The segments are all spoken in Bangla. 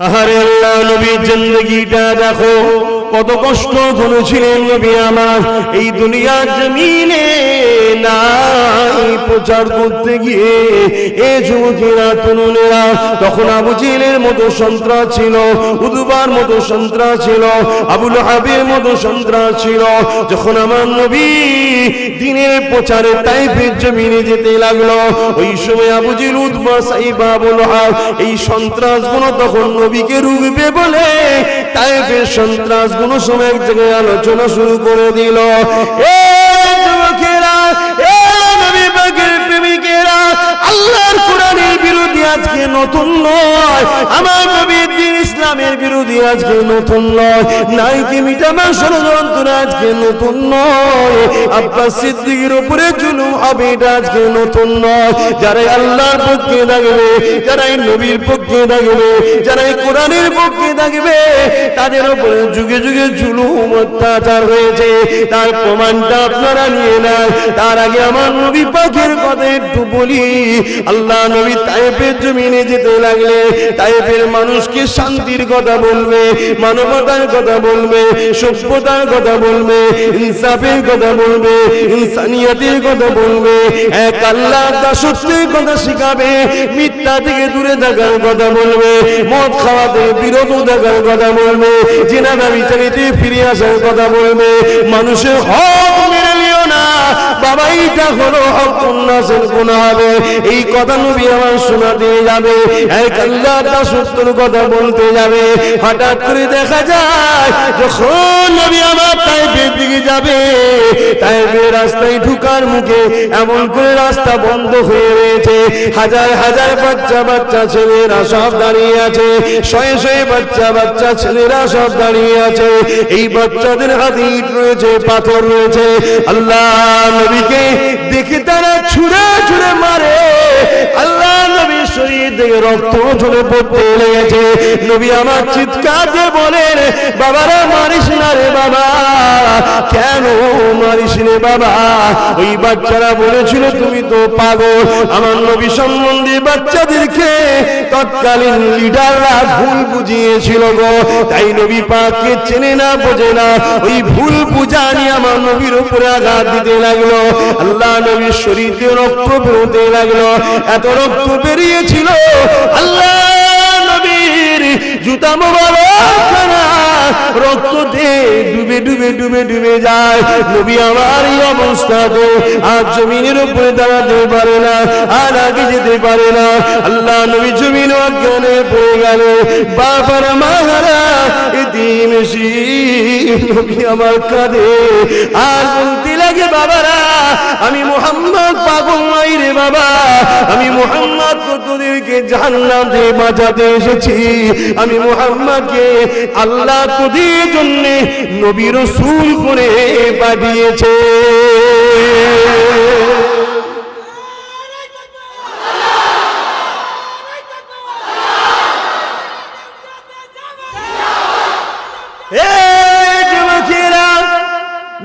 আহারে আল্লাহ, নবীর জিন্দেগিটা দেখো, কত কষ্ট করেছিলেন নবী আমার। এই দুনিয়ার জমিনে নাই প্রচার করতে গিয়ে এ যুবকেরা তরুণেরা, তখন আবু জেহেলের মতো সন্ত্রাস ছিল, উতবার মতো সন্ত্রাস ছিল, আবু লাহাবের মতো সন্ত্রাস ছিল। যখন আমার নবী দিনের প্রচারে তাইফের জমিনে যেতে লাগলো, ওই সময় আবু জেহেল, উতবা, সাইবা, আবু লাহাব এই সন্ত্রাসগুলো তখন নবীকে রুখবে বলে তাইফের সন্ত্রাসগুলো সময় এক জায়গায় আলোচনা শুরু করে দিল। এ যুবকেরা, এ নবী পাকের প্রেমিকেরা, আল্লাহর কোরআনের বিরোধী আজকে নতুন নয়, আমার নবীর দ্বীন ইসলামের বিরোধী আজকে নতুন নয়, নাইকে মিটাবার ষড়যন্ত্র আজকে নতুন নয়, আব্বাস সিদ্দিকের উপরে জুলুম হবে এটা আজকে নতুন নয়। যারাই আল্লাহর পক্ষে থাকবে, যারাই নবীর পক্ষে থাকবে, যারাই কোরআনের পক্ষে থাকবে, তাদের উপরে যুগে যুগে জুলুম অত্যাচার হয়েছে, তার প্রমাণটা আপনারা নিয়ে নেন। তার আগে আমার নবী পাকের কথা একটু বলি। আল্লাহ নবী তায়েফের জমিনে যেতে লাগলে তায়েফের মানুষকে শান্তির কথা বলবে, মানবতার কথা বলবে, সভ্যতার কথা বলবে, ইনসাফের কথা বলবে, ইনসানিয়তের কথা বলবে, এক আল্লাহর দাসত্বের কথা শিখাবে, মিথ্যা থেকে দূরে থাকার কথা বলবে, মদ খাওয়া থেকে বিরত থাকার কথা বলবে, জিনা ব্যভিচারিতে ফিরে আসার কথা বলবে, মানুষের হক মেনে নিও না বাবা, এইটা হলো হক, উন্নাসের গুনাহ হবে, এই কথা নবী আমার শোনাতে যাবে, এক আল্লাহর দাসত্বের কথা বলতে যাবে। হঠাৎ করে দেখা যায় যখন নবী আমার তায়েফের দিকে যাবে, তায়েফের রাস্তায় ঢুকার মুখে এমন করে রাস্তা বন্ধ হয়ে রয়েছে, হাজার হাজার বাচ্চা বাচ্চা ছেলেরা সব দাঁড়িয়ে আছে, শয়ে শয়ে বাচ্চা বাচ্চা ছেলেরা সব দাঁড়িয়ে আছে। এই বাচ্চাদের হাতে ইট রয়েছে, পাথর রয়েছে। আল্লাহ নবীকে দেখে তারা ছুঁড়ে ছুঁড়ে মারে। আল্লাহ নবীর শরীর থেকে রক্ত ঝরে পড়তে লেগেছে। নবী আমার চিৎকার দিয়ে বলেন, বাবারা মারিস না রে বাবা, কেন মারিস রে বাবা? ওই বাচ্চারা বলেছিল তুমি তো পাগল। আমার নবী সম্বন্ধে বাচ্চাদেরকে তৎকালীন লিডাররা ভুল বুঝিয়েছিল গো, তাই নবী পাককে চেনে না, বোঝে না, ওই ভুল বুঝা নিয়ে আমার নবীর উপরে আঘাত দিতে লাগলো। আল্লাহ নবীর শরীরে রক্ত বেরোতে লাগলো, এত রক্ত বেরিয়েছিল আল্লাহ নবীর জুতা মোবারকখানা রক্ততে ডুবে ডুবে ডুবে ডুবে যায়। নবী আমার এই অবস্থাতে আর জমিনের উপরে দাঁড়াতে পারে না, আর আগে যেতে পারে না। আল্লাহ নবী জমিন অজ্ঞানে পড়ে গেল। বাবার মাহারা এতিম নবী আমার কাঁদে আর বলতে লাগে, বাবারা আমি মুহাম্মদ পাগল নই রে বাবা, আমি মুহাম্মদ তোদেরকে জাহান্নাম থেকে বাঁচাতে এসেছি, আমি মুহাম্মদকে আল্লাহ তোদের জন্য নবী রাসূল করে পাঠিয়েছে।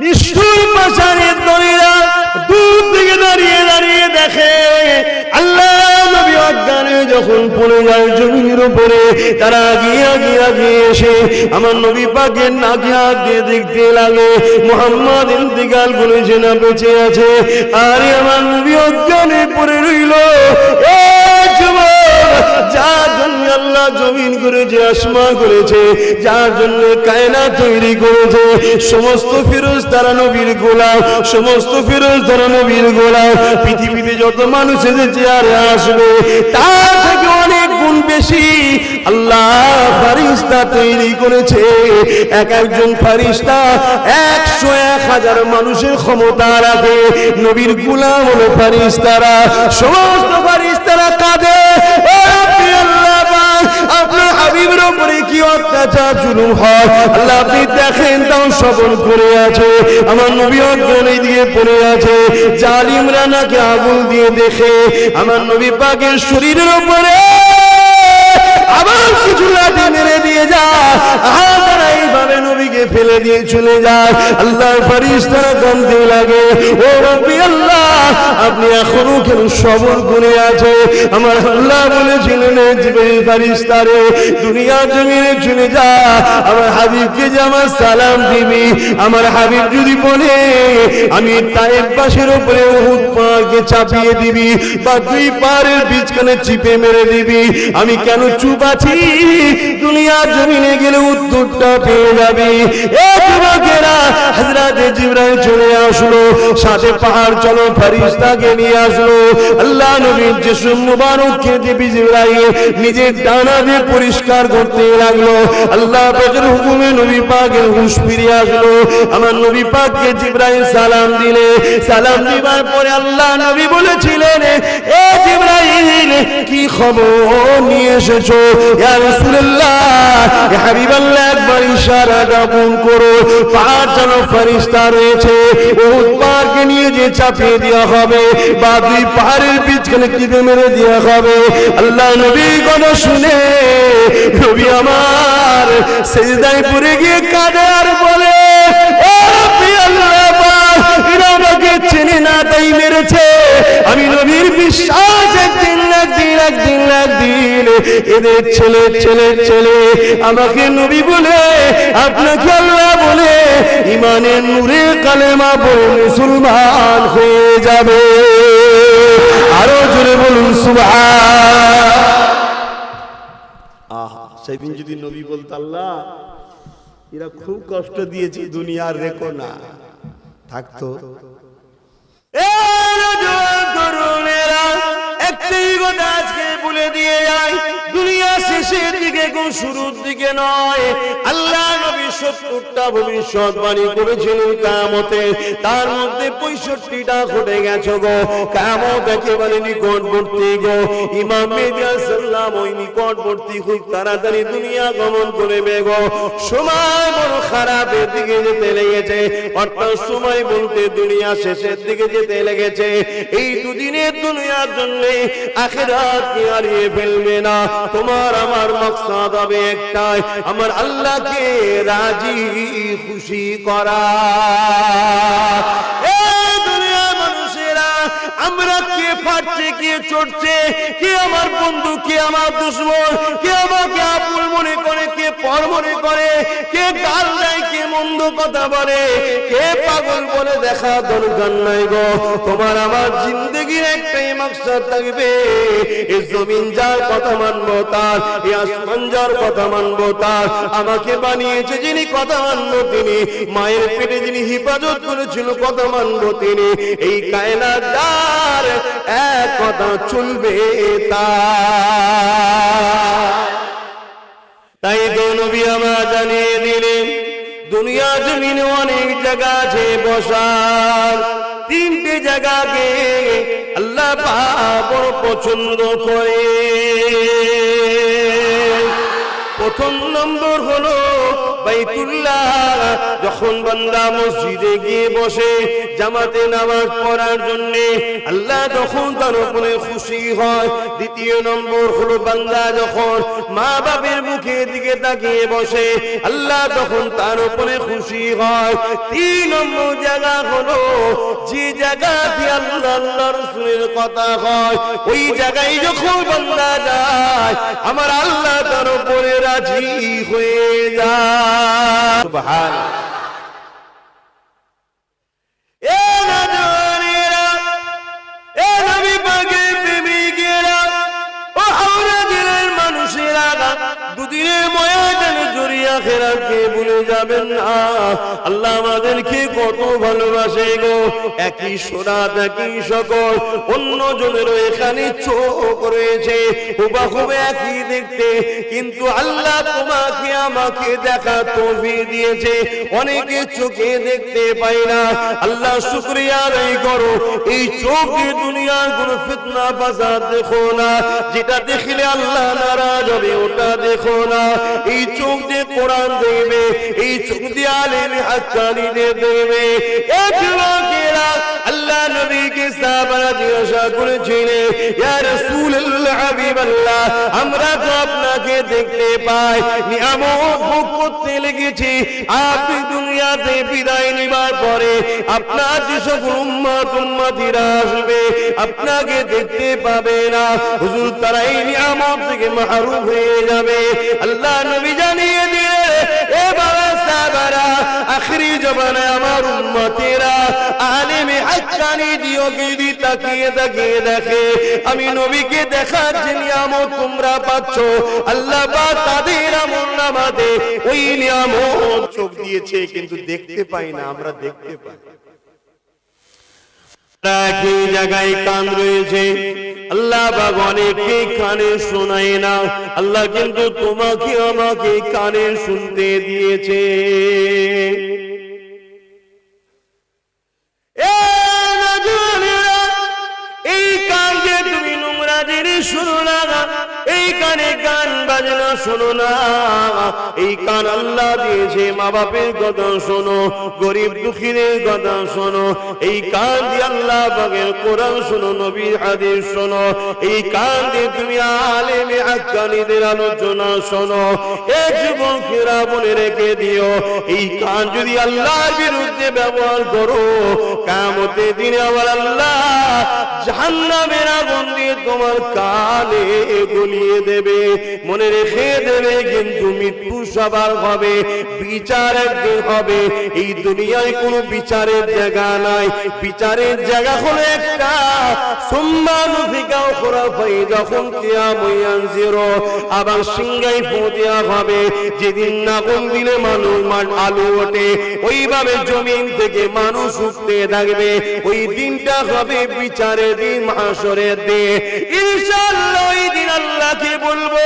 নিষ্ঠুর পাষাণের দলেরা দূর থেকে দাঁড়িয়ে দাঁড়িয়ে দেখে আল্লাহ নবী অজ্ঞানে যখন পড়ে যায় জমির উপরে, তারা আগিয়ে আগিয়ে আগিয়ে এসে আমার নবী পাকের নাকে হাত দিয়ে দেখতে লাগে মুহাম্মদ ইন্তিকাল করেছে না বেঁচে আছে। আরে আমার নবী অজ্ঞানে পড়ে রইল। যার জন্য আল্লাহ জমিন করেছে, আসমান করেছে, যার জন্য কায়নাত তৈরি করেছে, সমস্ত ফেরেশতারা নবীর গোলাম, সমস্ত ফেরেশতারা নবীর গোলাম। পৃথিবীতে যত মানুষ এসেছে আর আসবে তার থেকে অনেক গুণ বেশি আল্লাহ ফেরেশতা তৈরি করেছে। এক একজন ফেরেশতা 100-1000 মানুষের ক্ষমতা রাখে। নবীর গোলাম হলো ফেরেশতারা। সমস্ত ফেরেশতারা কাঁদে, আপনার হাবিবের উপরে কি অত্যাচার জুলুম হয় আল্লাহ আপনি দেখেন, তাও সবল করে আছে। আমার নবী অজ্ঞানে দিয়ে পড়ে আছে, জালিমরা নাকি আগুন দিয়ে দেখে আমার নবী পাকের শরীরের উপরে আবার কিছু লাঠি মেরে দিয়ে যায়, তারা এইভাবে নবীকে ফেলে দিয়ে চলে যায়। আল্লাহর ফেরেশতারা কাঁদতে লাগে, ও রব্বি আল্লাহ আপনি এখনো কেন সবর করে আছে? আমার আল্লাহ বলেছিলেন জিবরিল ফেরেশতা রে দুনিয়া জমিনে চলে যা, আমার হাবিবকে যে আমার সালাম দিবি। আমার হাবিব যদি বলে আমি তায়েব পাশের উপরে উহুদ পাহাড়কে চাপিয়ে দিবি বা দুই পাহাড়ের বিচখানে চিপে মেরে দিবি, আমি কেন চুপ আছি? দুনিয়া জমিনে গেলে উত্তরটা পেয়ে যাবি। এ যুবকেরা, হযরত জিবরাইল চলে আসলো, সাথে পাহাড় চলো ফেরেশতাকে নিয়ে আসলো। আল্লাহ নবীর জিসম মুবারককে দিবি জিবরাইল নিজের ডানা দিয়ে পরিষ্কার করতে লাগলো। আল্লাহ পাকের হুকুমে নবী পাকের হুঁশ ফিরে আসলো। আমার নবী পাককে জিবরাইল সালাম দিলে, সালাম দিবার পরে আল্লাহ নবী বলেছিলেন এ জিবরাইল কি খবর নিয়ে এসেছো? ইয়া রাসূলুল্লাহ, ইয়া হাবিবাল্লাহ, একবার ইশারাটা পূর্ণ করো। পাহাড় চলো ফেরেশতা রয়েছে, উহুদ পাহাড়কে নিয়ে যে চাপিয়ে দেওয়া হবে বা দুই পাহাড়ের বিচখানে টিপে মেরে দেওয়া হবে। আল্লাহ নবী কথা শুনে নবী আমার সিজদায় পড়ে গিয়ে কাঁদে আর বলে ও রব্বি আল্লাহ, এরা আমাকে চেনে না তাই মেরেছে। আমি নবীর বিশ্বাস একদিন এদের ছেলে আমাকে নবী বলে আপনাকে আল্লাহ বলে ইমানের নূরে কালেমা পড়ে মুসলমান হয়ে যাবে। আরো জোরে বলুন সুবহান। সেদিন যদি নবী বলতো আল্লাহ এরা খুব কষ্ট দিয়েছে দুনিয়ার রেখো না, থাকতো। একটাই কথা আজকে বলে দিয়ে যায়, দুনিয়া শেষের দিকে কোন শুরুর দিকে নয়। আল্লাহ নবী 70টা ভবিষ্যৎবাণী করেছিলেন কিয়ামতে, তার মধ্যে 65টা ঘটে গেছে গো। কিয়ামত একেবারে নিকটবর্তী গো। ইমাম মেহদী সাল্লাম ওই নিকটবর্তী, খুব তাড়াতাড়ি দুনিয়া গমন করবে গো। সময় বড় খারাপের দিকে যেতে লেগেছে, অর্থাৎ সময় বলতে দুনিয়া শেষের দিকে যেতে লেগেছে। এই দুদিনের দুনিয়ার জন্য আখিরাতকে হারিয়ে ফেলবে না। তোমার আমার মাকসাদ হবে একটাই, আমার আল্লাহকে রাজি খুশি করা। আমরা কে ফাটছে, কে চড়ছে, কে আমার বন্ধু, কে আমার দুশমন, কে আমাকে আপন মনে করে, কে পর মনে করে, কে গাল দেয়, কে মন্দ কথা বলে, কে পাগল বলে দেখা দরকার নাই গো। তোমার আমার জিন্দেগির একটাই মাকসাদ থাকবে, এই জমিন যার কথা মানবো তার, এই আসমান যার কথা মানবো তার। আমাকে বানিয়েছে যিনি, কথা মানবো তিনি। মায়ের পেটে যিনি হিফাজত করেছিল, কথা মানবো তিনি। এই কায়নাত যার, এক কথা চলবে তাই তো নবী আমার জানিয়ে দিলেন দুনিয়া জমিনে অনেক জায়গা আছে বসার। 3টে জায়গাকে আল্লাহ পাক বড় পছন্দ করে। প্রথম নম্বর হলো বাইতুল্লাহ। যখন বান্দা মসজিদে গিয়ে বসে জামাতে নামাজ পড়ার জন্য, আল্লাহ যখন তার উপরে খুশি হয়। দ্বিতীয় নম্বর হলো বান্দা যখন মা বাবার মুখের দিকে তাকিয়ে বসে, আল্লাহ তখন তার উপরে খুশি হয়। 3 নম্বর জায়গা হলো যে জায়গাতে আল্লাহ আল্লাহ রাসূলের কথা হয়, ওই জায়গায় যখন বান্দা যায় আমার আল্লাহ তার উপরে রাজি হয়ে যায়। সুবহানাল্লাহ। এ নজরেরা, এ নবী পাকের প্রেমিকেরা, ও হাওড়া জেলার মানুষেরা, দুদিনের ময়দানে জড়িয়ে আখিরাতকে ভুলে যাবেন না। আল্লাহ আমাদেরকে কত ভালোবাসে গো। একই সুরাত, একই সকল, অন্য জনেরও এখানে চোখ রয়েছে, হুবহু একই দেখতে, কিন্তু আল্লাহ তোমাকে আমাকে দেখা তৌফিক দিয়েছে। অনেকে চোখে দেখতে পাই না। আল্লাহ শুকরিয়া আদায় করো, এই চোখে দুনিয়ার কোনো ফিতনা ফাসাদ দেখো না। যেটা দেখলে আল্লাহ নারাজ হবে ওটা দেখো না। এই চোখ দিয়ে কোরআন দেখবে, এই চোখ দিয়ে আলেম হাক্কানীদের দেখবে। এই যুবকেরা আল্লাহ নবীকে সাহাবারা জিজ্ঞাসা করেছিলেন, ইয়া রাসূলুল্লাহ হাবিবাল্লাহ, আমরা তো আপনাকে দেখতে পাই, নিয়ামত ভোগ করতে লেগেছি, আপনি দুনিয়াতে বিদায় নেবার পরে আপনার যে সকল উম্মতিরা আসবে আপনাকে দেখতে পাবে না, হুজুর তারা এই নিয়ামত থেকে মাহরুম হয়ে যাবে। আল্লাহ নবী জানিয়ে দিলেন, এ বাবা সাহাবারা, আখিরি জমানায় আমার উম্মতেরা আলেমে হাক্কানি দিওকে যদি তাকিয়ে তাকিয়ে দেখে আমি নবীকে দেখার যে নিয়ামত তোমরা পাচ্ছ, আল্লাহ পাক তাদের আমলনামাতে ওই নিয়ামত চোখ দিয়েছে, কিন্তু দেখতে পাই না, আমরা দেখতে পাই। একই জায়গায় কান রয়েছে, আল্লাহ পাক অনেককে কানে শোনায় না, আল্লাহ কিন্তু তোমাকে আমাকে কানে শুনতে দিয়েছে। এই কান যে তুমি নোংরা জিনিস শোনো না, এই কানে গান বাজনা শোনো না, এই কান আল্লাহ দিয়েছে মা বাপের কথা শোনো, গরিব দুঃখীদের কথা শোনো, এই কান দিয়ে আল্লাহ পাকের কোরআন শোনো, নবীর হাদিস শোনো, এই কান দিয়ে তুমি আলেমে হাক্কানিদের আলোচনা শোনো। এই যুবকেরা মনে রেখে দিও, এই কান যদি আল্লাহর বিরুদ্ধে ব্যবহার করো, কিয়ামতের দিনে আবার আল্লাহ জাহান্নামের আগুন দিয়ে তোমার কানে গলিয়ে দেবে। মনে রেখে দেবে, কিন্তু মৃত্যু সবার হবে, বিচার একদিন হবে। এই দুনিয়ায় কোনো বিচারের জায়গা নাই, বিচারের জায়গা হলো একটা, যখন আবার সিংহাই পৌঁছা হবে, যেদিন আগুন দিলে মানুষ আলু ওঠে, ওইভাবে জমিন থেকে মানুষ উঠতে থাকবে। ওই দিনটা হবে বিচারের দিন, মাহশরের দিন। ইনশাআল্লাহ ওই দিন আল্লাহকে বলবো,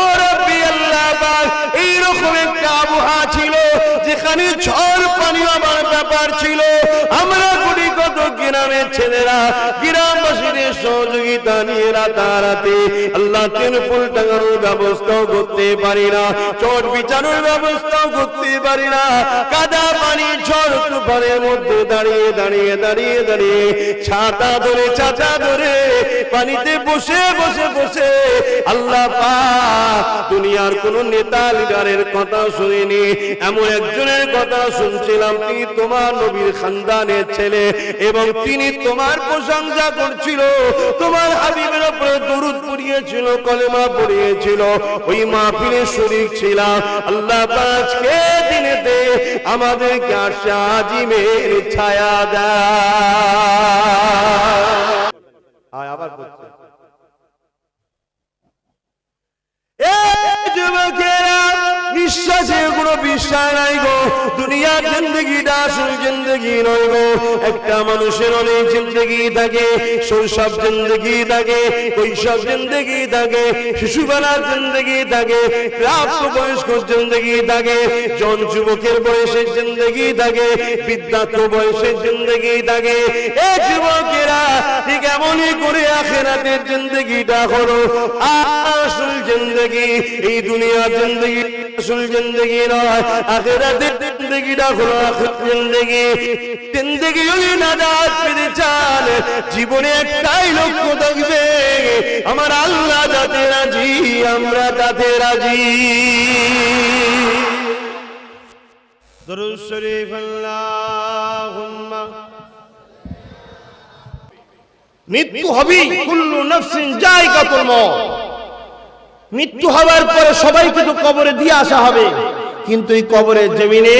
ও রব্বি আল্লাহ পাক, এইরকম একটা আবহাওয়া ছিল যেখানে ঝড় পানি আমার ব্যাপার ছিল, আমরা কোটি কত গ্রামের ছেলেরা গ্রামবাসীদের সহযোগিতা নিয়ে রাতারাতি আল্লাহ তিরপল টাঙানোর ব্যবস্থাও করতে পারি না, চট বিছানোর ব্যবস্থাও করতে পারি না, কাদা পানি ঝড় তুফানের মধ্যে দাঁড়িয়ে দাঁড়িয়ে দাঁড়িয়ে দাঁড়িয়ে ছাতা ধরে ছাতা ধরে পানিতে বসে বসে বসে আল্লাহ পাক দুনিয়ার কোন নেতা লিডারের কথা শুনিনি, এমন একজনের কথা শুনছিলাম, তিনি তোমার নবীর খানদানের ছেলে এবং তিনি তোমার প্রশংসা করছিল, তোমার হাবিবের উপরে দরুদ পড়িয়েছিল, কলেমা পড়িয়েছিল, ওই মাহফিলে শরীক ছিলাম। আল্লাহ পাক আজকে দিনেতে আমাদেরকে আশা আজিমের ছায়া দেয়। আবার বলছে, যুবকেরা বিশ্বাসে কোনো বিশ্বাস নাই গো, দুনিয়ার জিন্দগিটা আসল জিন্দগি নয় গো। একটা মানুষের অনেক জিন্দগি থাকে, শৈশব জিন্দগি থাকে, কৈশোর জিন্দগি থাকে, শিশুবেলার জিন্দগি থাকে, প্রাপ্ত বয়স্ক জিন্দগি থাকে, জন যুবকের বয়সের জিন্দগি থাকে, বৃদ্ধাত্ম বয়সের জিন্দগি থাকে। এ যুবকেরা ঠিক এমনই করে আখিরাতের জিন্দগিটা হলো আসল জিন্দগি। এই দুনিয়ার জিন্দগি আসল জিন্দগি নয়, আখিরাতের জিন্দগিটা হলো আসল জিন্দগি। জিন্দগি যদি নাজাত পেতে চান, জীবনে একটাই লক্ষ্য থাকবে, আমার আল্লাহ যাতে রাজি, আমরা তাতে রাজি। দরুদ শরীফ আল্লাহুম্মা। মৃত্যু হবেই, কুল্লু নাফসিন যায়কাতুল মউত। মৃত্যু হওয়ার পরে সবাইকে তো কবরে দিয়ে আসা হবে, কিন্তু এই কবরের জমিনে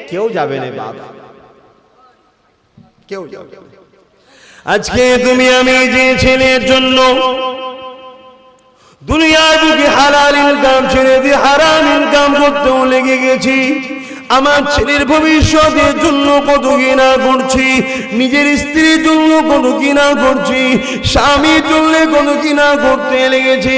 কেউ যাবে না বাবা, কেউ যাবে না। আজকে তুমি আমি যে ছেলের জন্য দুনিয়ার বুকে হালাল ইনকাম ছেড়ে দিয়ে হারাম ইনকাম করতেও লেগে গেছি, আমার ছেলের ভবিষ্যতের জন্য কত কিনা করছি, নিজের স্ত্রীর জন্য কত কিনা করছি, স্বামীর জন্য কত কিনা করতে লেগেছি।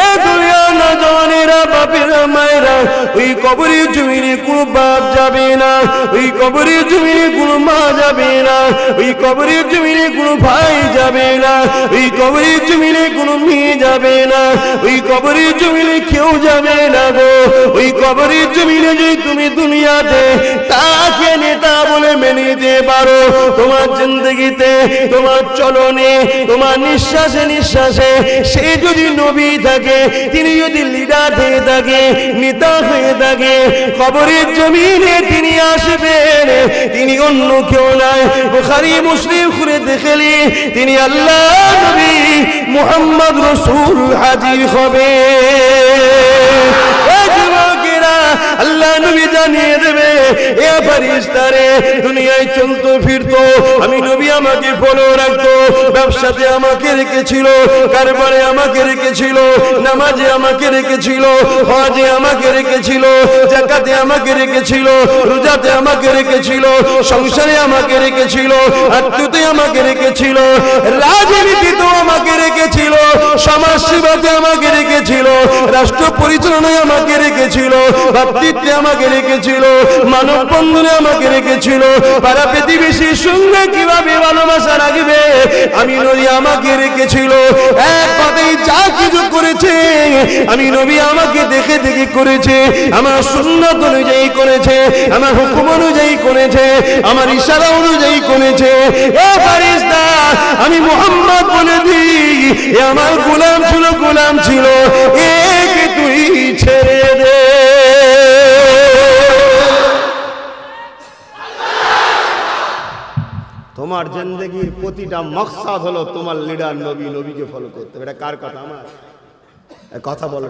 এ দুনিয়ার নওজওয়ানেরা, বাপেরা, মায়েরা, ওই কবরের জমিনে কোনো বাপ যাবে না, ওই কবরের জমিনে কোনো মা যাবে না, ওই কবরের জমিনে কোনো ভাই যাবে না, ওই কবরের জমিনে কোনো মেয়ে যাবে না, ওই কবরের জমিনে কেউ যাবে না গো। ওই কবরের জমিনে যদি তুমি দুনিয়া দুনিয়াতে তাকে নেতা বলে মেনে নিতে পারো, তোমার জিন্দগিতে, তোমার চলনে, তোমার নিঃশ্বাসে নিঃশ্বাসে সে যদি নবী থাকে, তিনি যদি লিডার হয়ে থাকে, নেতা হয়ে থাকে, কবরের জমিনে তিনি আসবেন, তিনি অন্য কেউ নয়। বুখারী মুসলিম খুলে দেখলি তিনি আল্লাহ নবী মুহাম্মদ রাসূল হাজির হবে। আল্লাহ নবী জানিয়ে দেবে, এ ফেরেশতারে, দুনিয়ায় চলতো ফিরতো, আমি নবী আমাকে ফলো রাখতো, ব্যবসাতে আমাকে রেখেছিল, কারবারে আমাকে রেখেছিল, নামাজে আমাকে রেখেছিল, হজে আমাকে রেখেছিল, যাকাতে আমাকে রেখেছিল, রোজাতে আমাকে রেখেছিল, সংসারে আমাকে রেখেছিল, আত্মীয়তে আমাকে রেখেছিল, রাজনীতিতেও আমাকে রেখেছিল, সমাজ সেবাতে আমাকে রেখেছিল, রাষ্ট্র পরিচালনায় আমাকে রেখেছিল, ভাতৃত্বে আমাকে রেখেছিল, মানব বন্ধনে আমাকে রেখেছিল, পাড়া প্রতিবেশীর সঙ্গে কিভাবে ভালোবাসা রাখবে আমি নবী আমাকে রেখেছিল। এক কথাই যা কিছু করেছে আমি নবী আমাকে দেখে দেখে করেছে, আমার সুন্নাত অনুযায়ী করেছে, আমার হুকুম অনুযায়ী করেছে, আমার ইশারা অনুযায়ী করেছে। এ ফেরেশতা, আমি মুহাম্মদ বলে দিই, এ আমার গোলাম ছিল, গোলাম ছিল, একে তুই ছেড়ে দে। তোমার জিন্দেগির প্রতিটা মকসাদ হলো তোমার লিডার নবী, নবীকে ফলো করতে। এটা কার কথা? আমার কথা বলো,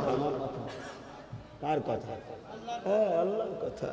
কার কথা? আল্লাহর কথা।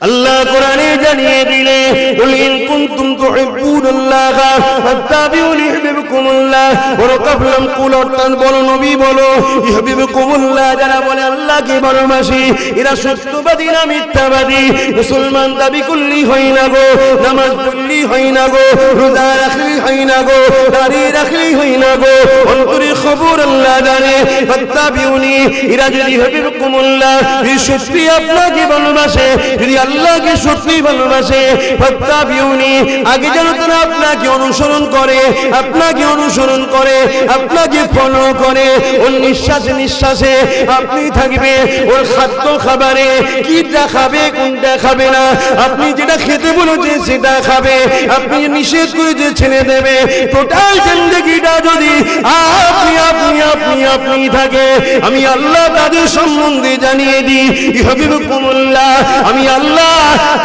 আল্লাহ কোরআনে জানিয়ে দিলে, কুল ইন কুনতুম তুহিব্বুনাল্লাহ ফাত্তাবিউনি ইউহিব্বুকুমুল্লাহ। ওয়া কাফলাম কুল, অর্থাৎ বলো নবী বলো, ইউহিব্বুকুমুল্লাহ, যারা বলে আল্লাহকে ভালোবাসি এরা সত্যবাদী না মিথ্যাবাদী? মুসলমান দাবি করলি হয় না গো, নামাজ পড়লি হয় না গো, রোজা রাখলি হয় না গো, দাড়ি রাখলি হয় না গো, অন্তরে খবর আল্লাহ জানে। ফাত্তাবিউনি, এরা যদি ইউহিব্বুকুমুল্লাহ, এই সত্যি আপনাকে ভালোবাসে, যদি আল্লাহকে সত্যি ভালোবাসে, ফাত্তাবিউনি, আগে যেন তারা আপনাকে অনুসরণ করে, আপনাকে অনুসরণ করে, আপনাকে ফলো করে, ওর নিঃশ্বাসে নিঃশ্বাসে আপনি থাকবে, ওর খাদ্য খাবারে কিটা খাবে কোনটা খাবে না, আপনি যেটা খেতে বলেছে সেটা খাবে, আপনি নিষেধ করে যে ছেড়ে দেবে। টোটাল জিন্দেগিটা যদি আপনি আপনি আপনি আপনি থাকে, আমি আল্লাহ তাদের সম্বন্ধে জানিয়ে দিই, ইউহিব্বুকুমুল্লাহ, আমি আল্লাহ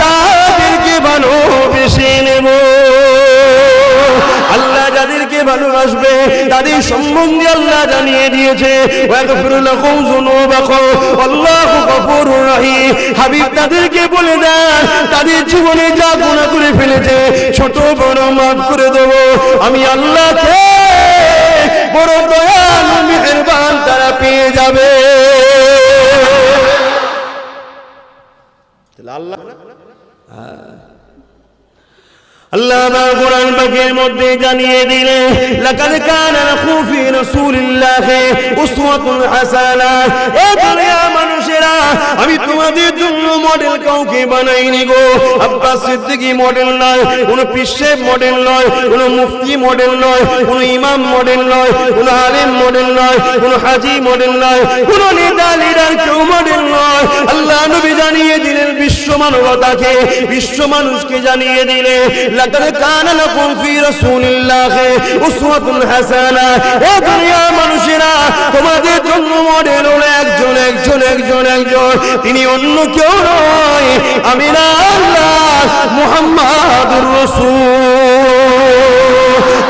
তাদেরকে ভালোবেসে নেব। আল্লাহ যাদেরকে ভালোবাসবে তাদের সম্বন্ধে আল্লাহ জানিয়ে দিয়েছে, ওয়াগফিরু লাকুম যুনুবাকুম আল্লাহু গফুরুর রহিম। হাবিব তাদেরকে বলে দেন, তাদের জীবনে যা গুনাহ করে ফেলেছে ছোট বড় মাফ করে দেব। আমি আল্লাহকে বড় দয়ালু মেহেরবান তারা পেয়ে যাবে। আল্লাহ আল্লাহ কোরআন পাকের মধ্যে জানিয়ে দিলে, লাকাদ কানা লাকুম ফি রাসূলিল্লাহি উসওয়াতুন হাসানাহ। এ দুনিয়ার মানুষেরা, আমি তোমাদের জন্য মডেল কাউকে বানাইনি গো। আব্বাস সিদ্দিকী মডেল নয়, কোন পীর সাহেব মডেল নয়, কোন মুফতি মডেল নয়, কোন ইমাম মডেল নয়, কোন আলেম মডেল নয়, কোন হাজী মডেল নয়, কোন নেতা লিডার কেউ মডেল নয়। আল্লাহ নবী জানিয়ে দিলেন বিশ্ব মানবতাকে, বিশ্ব মানুষকে জানিয়ে দিলে, লাকাদ কানা লাকুম ফি রাসূলিল্লাহি উসওয়াতুন হাসানাহ। এ দুনিয়ার মানুষেরা, তোমাদের জন্য মডেল হলো একজন একজন একজন একজন, তিনি অন্য কেউ নয়, আমি আল্লাহ মুহাম্মাদুর রাসূল।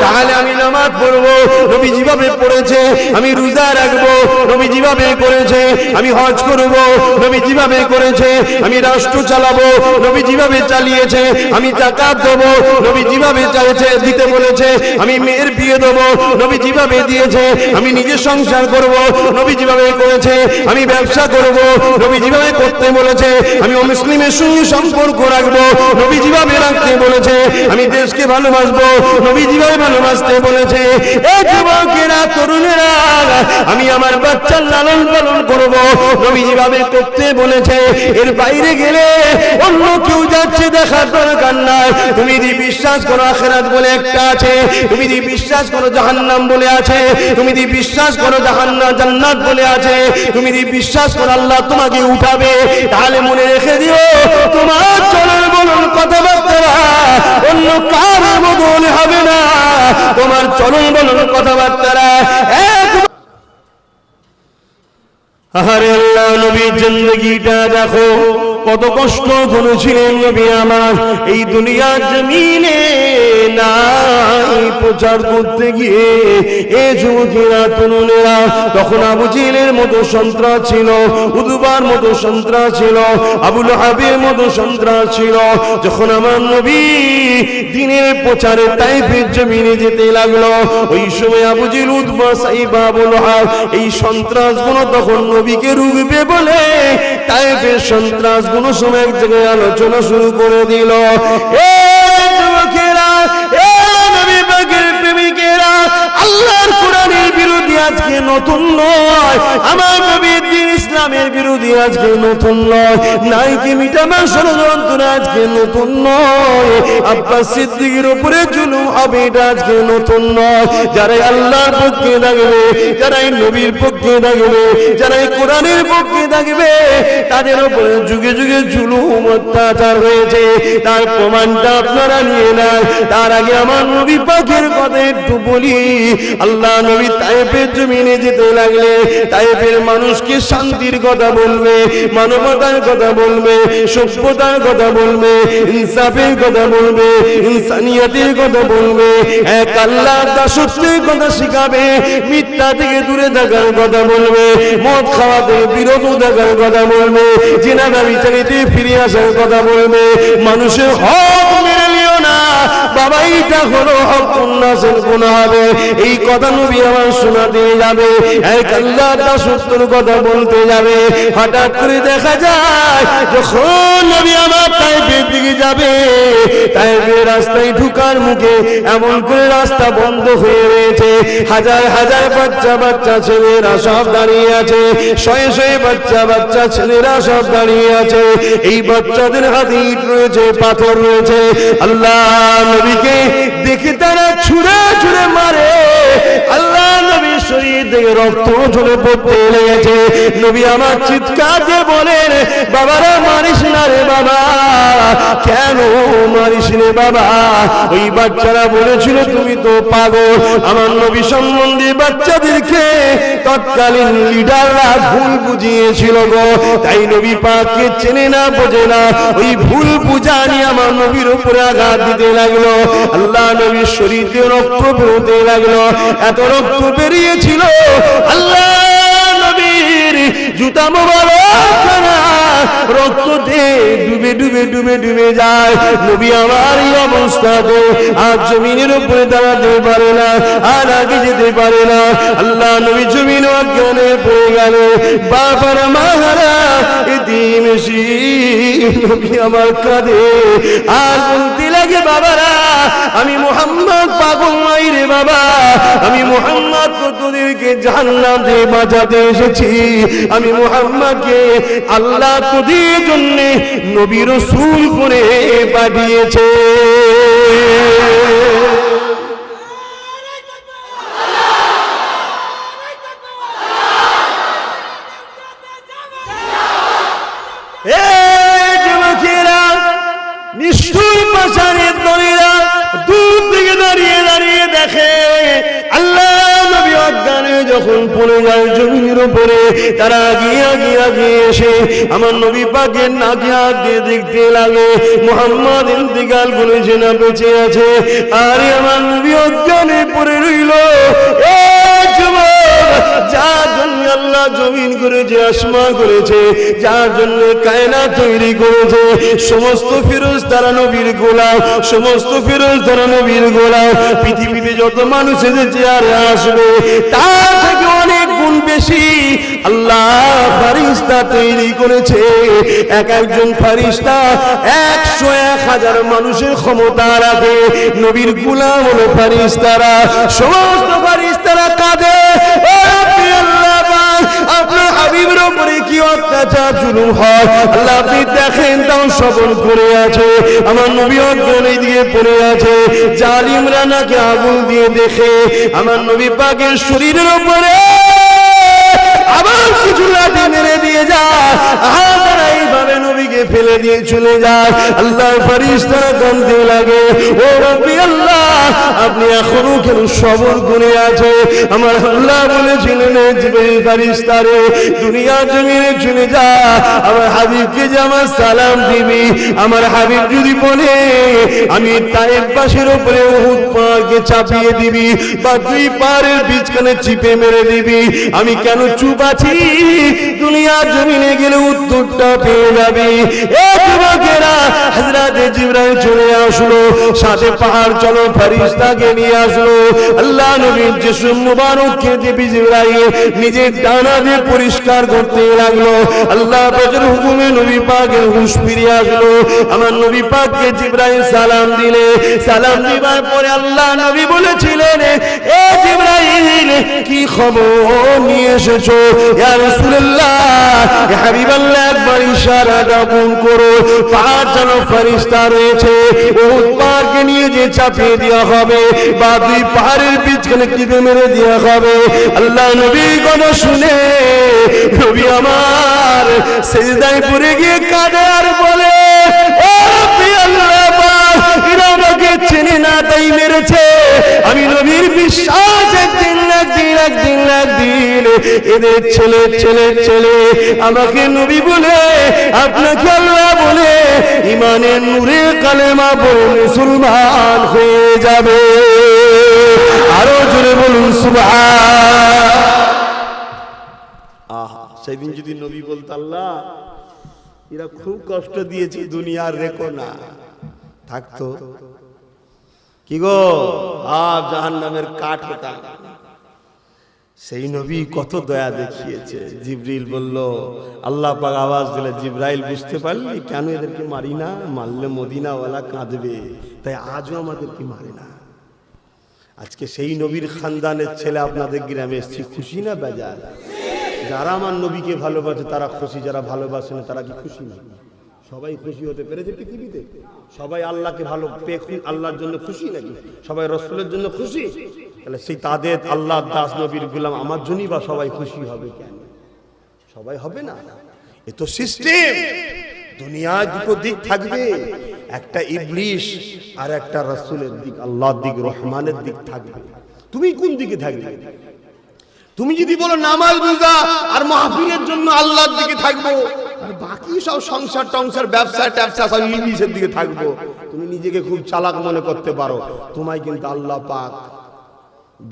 তাহলে আমি নামাজ পড়বো নবী যেভাবে পড়েছে, আমি রোজা রাখবো নবী যেভাবে করেছে, আমি হজ করবো নবী যেভাবে করেছে, আমি রাষ্ট্র চালাবো নবী যেভাবে চালিয়েছে, আমি যাকাত দেবো নবী যেভাবে চাইছে দিতে বলেছে, আমি মেয়ের বিয়ে দেবো নবী যেভাবে দিয়েছে, আমি নিজে সংসার করব নবী যেভাবে করেছে, আমি ব্যবসা করব নবী যেভাবে করতে বলেছে, আমি অমুসলিমের সঙ্গে সম্পর্ক রাখবো নবী যেভাবে রাখতে বলেছে, আমি দেশকে ভালোবাসবো নবী কিভাবে ভালোবাসতে বলেছে। এই যুবকেরা, তরুণেরা, আমি আমার বাচ্চার লালন পালন করব, নবী যেভাবে করতে বলেছে। এর বাইরে গেলে অন্য কেউ যাচ্ছে দেখার দরকার নাই। তুমি যদি বিশ্বাস করো আখিরাত বলে একটা আছে, তুমি যদি বিশ্বাস করো জাহান্নাম বলে আছে, তুমি যদি বিশ্বাস করো জাহান্নাম জান্নাত বলে আছে, তুমি যদি বিশ্বাস করো আল্লাহ তোমাকে উঠাবে, তাহলে মনে রেখে দিও তোমার চলন বলন কথাবার্তা অন্য কার বদল হবে না। তোমার চলন বলন কথাবার্তা এক। আহারে আল্লাহ, নবীর জিন্দেগিটা দেখো, কত কষ্ট করেছিলেন নবী আমার। এই দুনিয়ার জমিনে নাই প্রচার করতে গিয়ে এ যুবকেরা, তরুণেরা, তখন আবু জেহেলের মতো সন্ত্রাস ছিল, উতবার মতো সন্ত্রাস ছিল, আবু লাহাবের মতো সন্ত্রাস ছিল। যখন আমার নবী দিনের প্রচারে তাইফের জমিনে যেতে লাগলো, ওই সময় আবু জেহেল, উতবা, সাইবা, আবু লাহাব এই সন্ত্রাসগুলো তখন নবীকে রুখবে বলে তাইফের সন্ত্রাসগুলো সময় এক জায়গায় আলোচনা শুরু করে দিল। এ যুবকেরা, এ নবী পাকের প্রেমিকেরা, আল্লাহর কোরআনের বিরোধী আজকে নতুন নয়, আমার নবীর দ্বীন ইসলামের বিরোধী আজকে নতুন নয়, নাইকে মিটাবার ষড়যন্ত্র আজকে নতুন নয়, আব্বাস সিদ্দিকের উপরে জুলুম হবে এটা আজকে নতুন নয়। যারাই আল্লাহর পক্ষে থাকবে, যারাই নবীর পক্ষে থাকবে, যারাই কোরআনের পক্ষে থাকবে, তাদের উপরে যুগে যুগে জুলুম অত্যাচার হয়েছে, তার প্রমাণটা আপনারা নিয়ে নেন। তার আগে আমার নবী পাকের কথা একটু বলি। আল্লাহ নবী তায়েফের জমিনে যেতে লাগলে তায়েফের মানুষকে শান্তির কথা বলবে, মানবতার কথা বলবে, সভ্যতার কথা বলবে, ইনসাফের কথা বলবে, ইনসানিয়াতের কথা বলবে, এক আল্লাহর দাসত্বের কথা শিখাবে, মিথ্যা থেকে দূরে থাকার কথা বলবে, মদ খাওয়া থেকে বিরত থাকার কথা বলবে, জিনা ব্যভিচারিতে ফিরে আসার কথা বলবে, মানুষের হক মেরে নিও না বাবা, এইটা হলো হক, উন্নাসের গুনাহ হবে, এই কথা নবী আমার শোনাতে যাবে, এক আল্লাহর দাসত্বের কথা বলতে যাবে। হঠাৎ করে দেখা যায় যখন নবী আমার তায়েফের দিকে যাবে, তায়েফের রাস্তায় ঢুকার মুখে এমন করে রাস্তা বন্ধ হয়ে রয়েছে, হাজার হাজার বাচ্চা বাচ্চা ছেলেরা সব দাঁড়িয়ে আছে, শয়ে শয়ে বাচ্চা বাচ্চা ছেলেরা সব দাঁড়িয়ে আছে। এই বাচ্চাদের হাতে ইট রয়েছে, পাথর রয়েছে। আল্লাহ নবীকে দেখে তারা ছুঁড়ে ছুঁড়ে মারে। আল্লাহ নবীর শরীর থেকে রক্ত ঝরে পড়তে লেগেছে। নবী আমার চিৎকার দিয়ে বলেন, বাবারা মারিস না রে বাবা, কেন মারিস রে বাবা? ওই বাচ্চারা বলেছিল তুমি তো পাগল। আমার নবী সম্বন্ধে বাচ্চাদেরকে তৎকালীন লিডাররা ভুল বুঝিয়েছিল গো, তাই নবী পাককে চেনে না, বোঝে না, ওই ভুল বুঝা নিয়ে আমার নবীর উপরে আঘাত দিতে লাগলো। আল্লাহ নবীর শরীরে রক্ত বেরোতে লাগলো, এত রক্ত বেরিয়েছিল আল্লাহ নবীর জুতা মোবারক রক্ততে ডুবে ডুবে ডুবে ডুবে যায়। নবী আমার এই অবস্থাতে আজ জমিনের উপরে দাঁড়াতে পারে না, আর আগে যেতে পারে না। আল্লাহ নবী জমিন অজ্ঞানে পড়ে গেল, বাবার মাহারা এতিম নবী আমার কাঁদে আর বলতে লাগে, বাবারা আমি মুহাম্মদ পাগল নাই রে বাবা, আমি মুহাম্মদ তোদেরকে জাহান্নাম থেকে বাঁচাতে এসেছি, আমি মুহাম্মদকে আল্লাহ তোদের জন্য নবী রাসূল করে পাঠিয়েছে। নিষ্ঠুর পাষাণের দলেরা দূর থেকে দাঁড়িয়ে দাঁড়িয়ে দেখে আল্লাহ নবী অজ্ঞানে যখন পড়ে যায় জমিনের উপরে, তারা আগিয়ে আগিয়ে আগিয়ে এসে আমার নবী পাকের নাকে হাত দিয়ে দেখতে লাগে মুহাম্মদ ইন্তিকাল করেছে না বেঁচে আছে। আরে আমার নবী অজ্ঞানে পড়ে রইল। যার জন্য আল্লাহ জমিন করেছে, আসমান করেছে, যার জন্য কায়নাত তৈরি করেছে, সমস্ত ফেরেশতারা নবীর গোলাম, সমস্ত ফেরেশতারা নবীর গোলাম। পৃথিবীতে যত মানুষ এসেছে আর আসবে, তার থেকে অনেক গুণ বেশি আল্লাহ ফেরেশতা তৈরি করেছে। এক একজন ফেরেশতা 100-1000 মানুষের ক্ষমতা রাখে। নবীর গোলাম হলো ফেরেশতারা। সমস্ত ফেরেশতারা কাঁদে, ও আপনি আল্লাহ পাক, আপনার হাবিবের উপরে কি অত্যাচার জুলুম হয় আল্লাহ আপনি দেখেন। তাও সবর করে আছে, আমার নবী অজ্ঞান দিয়ে পড়ে আছে। জালিমরা নাকি আগুন দিয়ে দেখে আমার নবী পাকের শরীরের উপরে আবার কিছু লাঠি মেরে দিয়ে যায়, তারা এইভাবে নবীকে ফেলে দিয়ে চলে যায়। আল্লাহর ফেরেশতারা কাঁদতে লাগে, ও রব্বি আল্লাহ আপনি এখনো কেন সবর করে আছে? আমার আল্লাহ বলেছিলেন জিবরিল ফেরেশতারে দুনিয়া জমিনে চলে যা, আমার হাবিবকে যে আমার সালাম দিবি। আমার হাবিব যদি বলে আমি তায়েফ বাসীর উপরে উহুদ পাহাড়কে চাপিয়ে দিবি বা দুই পাহাড়ের বিচখানে চিপে মেরে দিবি, আমি কেন চুপ আছি? দুনিয়া জমিনে গেলে উত্তরটা পেয়ে যাবি। এ যুবকেরা, হযরত জিবরাইল চলে আসলো, সাথে পাহাড় চলো ফেরেশতাকে নিয়ে আসলো। আল্লাহ নবীর জিসম মুবারককে জিবরাইল নিজের ডানা দিয়ে পরিষ্কার করতে লাগলো। আল্লাহ পাকের হুকুমে নবী পাকের হুঁশ ফিরে আসলো। আমার নবী পাককে জিবরাইল সালাম দিলে, সালাম দিবার পরে আল্লাহ নবী বলেছিলেন, এ জিবরাইল কি খবর নিয়ে এসেছো? ইয়া রাসূলুল্লাহ, ইয়া হাবিবাল্লাহ, একবার ইশারাটা পূরণ করো। পাহাড় যেন ফেরেশতা রয়েছে, উহুদ পাহাড়কে নিয়ে যে চাপিয়ে দেওয়া হবে বা দুই পাহাড়ের বিচখানে টিপে মেরে দেওয়া হবে। আল্লাহ নবীর কথা শুনে নবী আমার সিজদায় পড়ে গিয়ে কাঁদে আর বলে, ও রব্বি আল্লাহ পাক, এরা আমাকে চেনে না তাই মেরেছে। আমি নবীর বিশ্বাস একদিন এদের ছেলে আমাকে নবী বলে, আপনাকে আল্লাহ বলে ইমানের নূরে কালেমা পড়ে মুসলমান হয়ে যাবে। আরো জোরে বলুন সুবহান। আহা, সেদিন যদি নবী বলতো আল্লাহ এরা খুব কষ্ট দিয়েছে, দুনিয়ার রেখো না, থাকতো কি গো জাহান্নামের কাঠ হতাম। সেই নবী কত দয়া দেখিয়েছে। জিবরিল বলল, আল্লাহ পাক আওয়াজ দিলে, জিবরাইল বুঝতে পারলি কেন এদেরকে মারি না? মারলে মদিনাওয়ালা কাঁদবে, তাই আজও আমাদেরকে মারে না। আজকে সেই নবীর খানদানের ছেলে আপনাদের গ্রামে এসেছি, খুশি না বেজার? যারা আমার নবীকে ভালোবাসে তারা খুশি, যারা ভালোবাসে না তারা কি খুশি না? সবাই খুশি হতে পেরেছে পৃথিবীতে? সবাই আল্লাহকে ভালো পেয়ে আল্লাহর জন্য খুশি নাকি? সবাই রাসূলের জন্য খুশি? তাহলে সেই তাদের আল্লাহর দাস নবীর গোলাম আমার জন্যই বা সবাই খুশি হবে কেন? সবাই হবে না। এ তো সিস্টেম। দুনিয়ায় দুটো দিক থাকবে, একটা ইবলিশ আর একটা রাসূলের দিক, আল্লাহর দিক, রহমানের দিক থাকবে। তুমি কোন দিকে থাকবে? তুমি যদি বলো নামাজ রোজা আর মাহফিলের জন্য আল্লাহর দিকে থাকবো, আর বাকি সব সংসার টংসার ব্যবসা ট্যাবসা সব ইংলিশের দিকে থাকবো, তুমি নিজেকে খুব চালাক মনে করতে পারো। তোমায় কিন্তু আল্লাহ পাক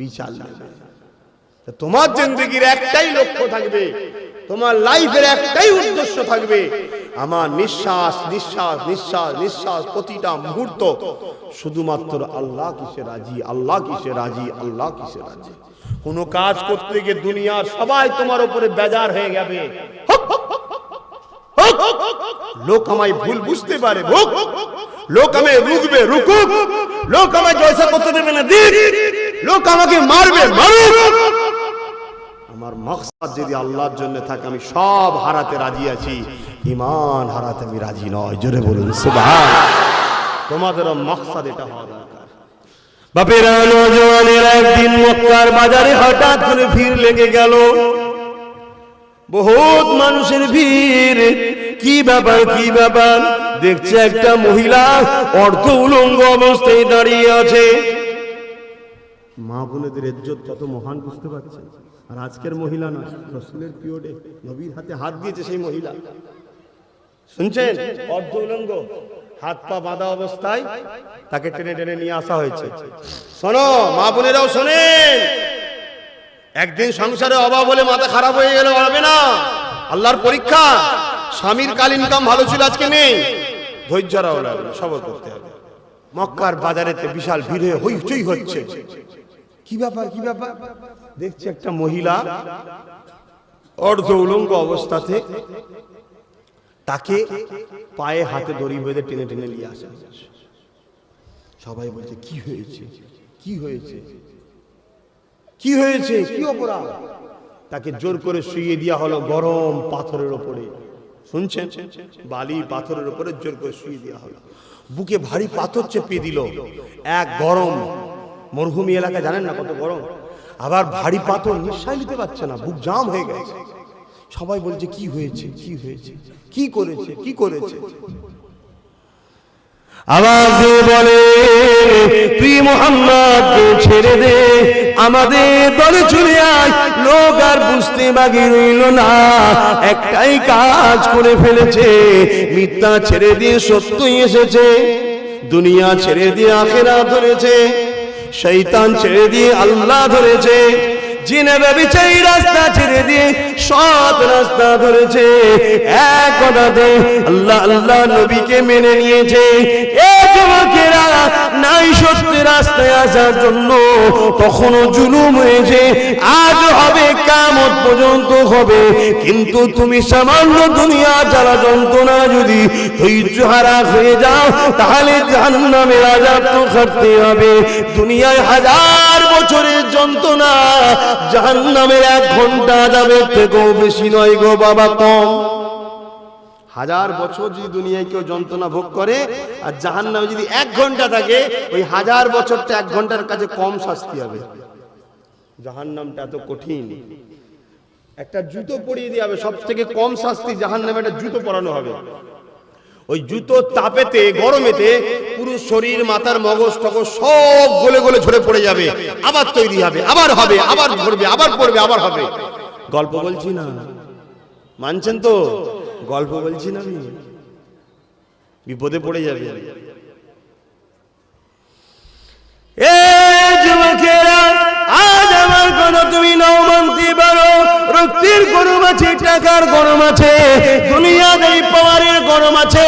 বিচার নেবে। তোমার জিন্দেগির একটাই লক্ষ্য থাকবে, তোমার লাইফের একটাই উদ্দেশ্য থাকবে, আমার নিঃশ্বাস নিঃশ্বাস নিঃশ্বাস নিঃশ্বাস প্রতিটা মুহূর্ত শুধুমাত্র আল্লাহ কিসে রাজি, আল্লাহ কিসে রাজি, আল্লাহ কিসে রাজি। কোনো কাজ করতে গিয়ে দুনিয়ার সবাই তোমার উপরে বেজার হয়ে যাবে, লোক আমায় ভুল বুঝতে পারে, লোক আমায় রুকবে রুকুক, লোক আমায় জয়সা করতে দেবে না দিক, লোক আমাকে মারবে মারুক। আমার মাকসাদ যদি আল্লাহর জন্য থাকে আমি সব হারাতে রাজি আছি, ঈমান হারাতে আমি রাজি নয়। জোরে বলুন সুবহান। তোমাদেরও মাকসাদ এটা হওয়া দরকার। বাপেরা, নওজওয়ানেরা, একদিন মক্কার বাজারে হঠাৎ করে ভিড় লেগে গেল, বহুত মানুষের ভিড়। কি ব্যাপার কি ব্যাপার? দেখছে একটা মহিলা অর্ধ উলঙ্গ অবস্থায় দাঁড়িয়ে আছে। মা বোনেদের ইজ্জত কত মহান বুঝতে পারছেন? আর আজকের মহিলা নয়, রাসূলের পিরিয়ডে নবীর হাতে হাত দিয়েছে সেই মহিলা। শুনছেন? অর্ধ উলঙ্গ, হাত পা বাঁধা অবস্থায় তাকে টেনে টেনে নিয়ে আসা হয়েছে। শোনো মা বোনেরাও শোনেন, একদিন সংসারে অভাব হলে মাথা খারাপ হয়ে গেলে হবে না, আল্লাহর পরীক্ষা। স্বামীর কাল ইনকাম ভালো ছিল, আজকে নেই, ধৈর্য রাখতে হবে, সবর করতে হবে। মক্কার বাজারেতে বিশাল ভিড়ে হইচই হচ্ছে। কি ব্যাপার দেখছি একটা মহিলা অর্ধ উলঙ্গ অবস্থাতে তাকে পায়ে হাতে দড়ি বেঁধে টেনে টেনে নিয়ে আসা। সবাই বলছে কি হয়েছে, কি অপরাধ? তাকে জোর করে শুইয়ে দেওয়া হলো গরম পাথরের উপরে। শুনছেন, বালি পাথরের উপরে জোর করে শুইয়ে দেওয়া হলো। বুকে ভারী পাথর চেপে দিল, এক গরম, মরুভূমি এলাকা জানেন না কত গরম, আবার ভারী পাথর, নিঃশ্বাস নিতে পারছে না, বুক জাম হয়ে গেছে। সবাই বলছে কি হয়েছে, কি করেছে? আওয়াজ বলে তুই মুহাম্মদকে ছেড়ে দে, আমাদের দলে চলে আয়। লোক আর বুঝতে বাকি রইল না, একটাই কাজ করে ফেলেছে, মিথ্যা ছেড়ে দিয়ে সত্যই এসেছে। দুনিয়া ছেড়ে দিয়ে আখিরাত ধরেছে, শয়তান ছেড়ে দিয়ে আল্লাহ ধরেছে, জিনে ব্যভিচারী রাস্তা ছেড়ে দিয়ে সৎ রাস্তা ধরেছে। এক কথাতে আল্লাহ আল্লাহ নবীকে মেনে নিয়েছে। এই যুবকেরা নাই সত্যি রাস্তায় আসার জন্য তখনও জুলুম হয়েছে, আজ হবে, কিয়ামত পর্যন্ত হবে। কিন্তু তুমি সামান্য দুনিয়া যারা যন্ত্রণা যদি ধৈর্য হারা হয়ে যাও, তাহলে জাহান্নামের আযাব তো খাটতে হবে। দুনিয়ায় 1000 বছরের যন্ত্রণা, জাহান্নামের 1 ঘন্টা আযাবের থেকেও বেশি নয় গো বাবা, কম। 1000 বছর যদি দুনিয়ায় কেউ যন্ত্রণা ভোগ করে, আর জাহান্নামে যদি 1 ঘন্টা থাকে, ওই 1000 বছরটা 1 ঘন্টার কাছে কম শাস্তি হবে। জাহান্নামটা এত কঠিন, একটা জুতো পরিয়ে দেওয়া হবে, সব থেকে কম শাস্তি জাহান্নামে একটা জুতো পরানো হবে। ওই জুতো তাপেতে, গরমেতে পুরো শরীর, মাথার মগজ টগজ সব গলে গলে ঝরে পড়ে যাবে, আবার তৈরি হবে, আবার হবে, আবার ধরবে, আবার পড়বে, আবার হবে। গল্প বলছি না, মানছেন তো? গল্প বলছি না, আমি বিপদে পড়ে যাবে। এ যুবকেরা, আজ আমার কথা তুমি নাও মানতে পারো। রক্তের গরম আছে, টাকার গরম আছে, দুনিয়াদারি পাওয়ারের গরম আছে,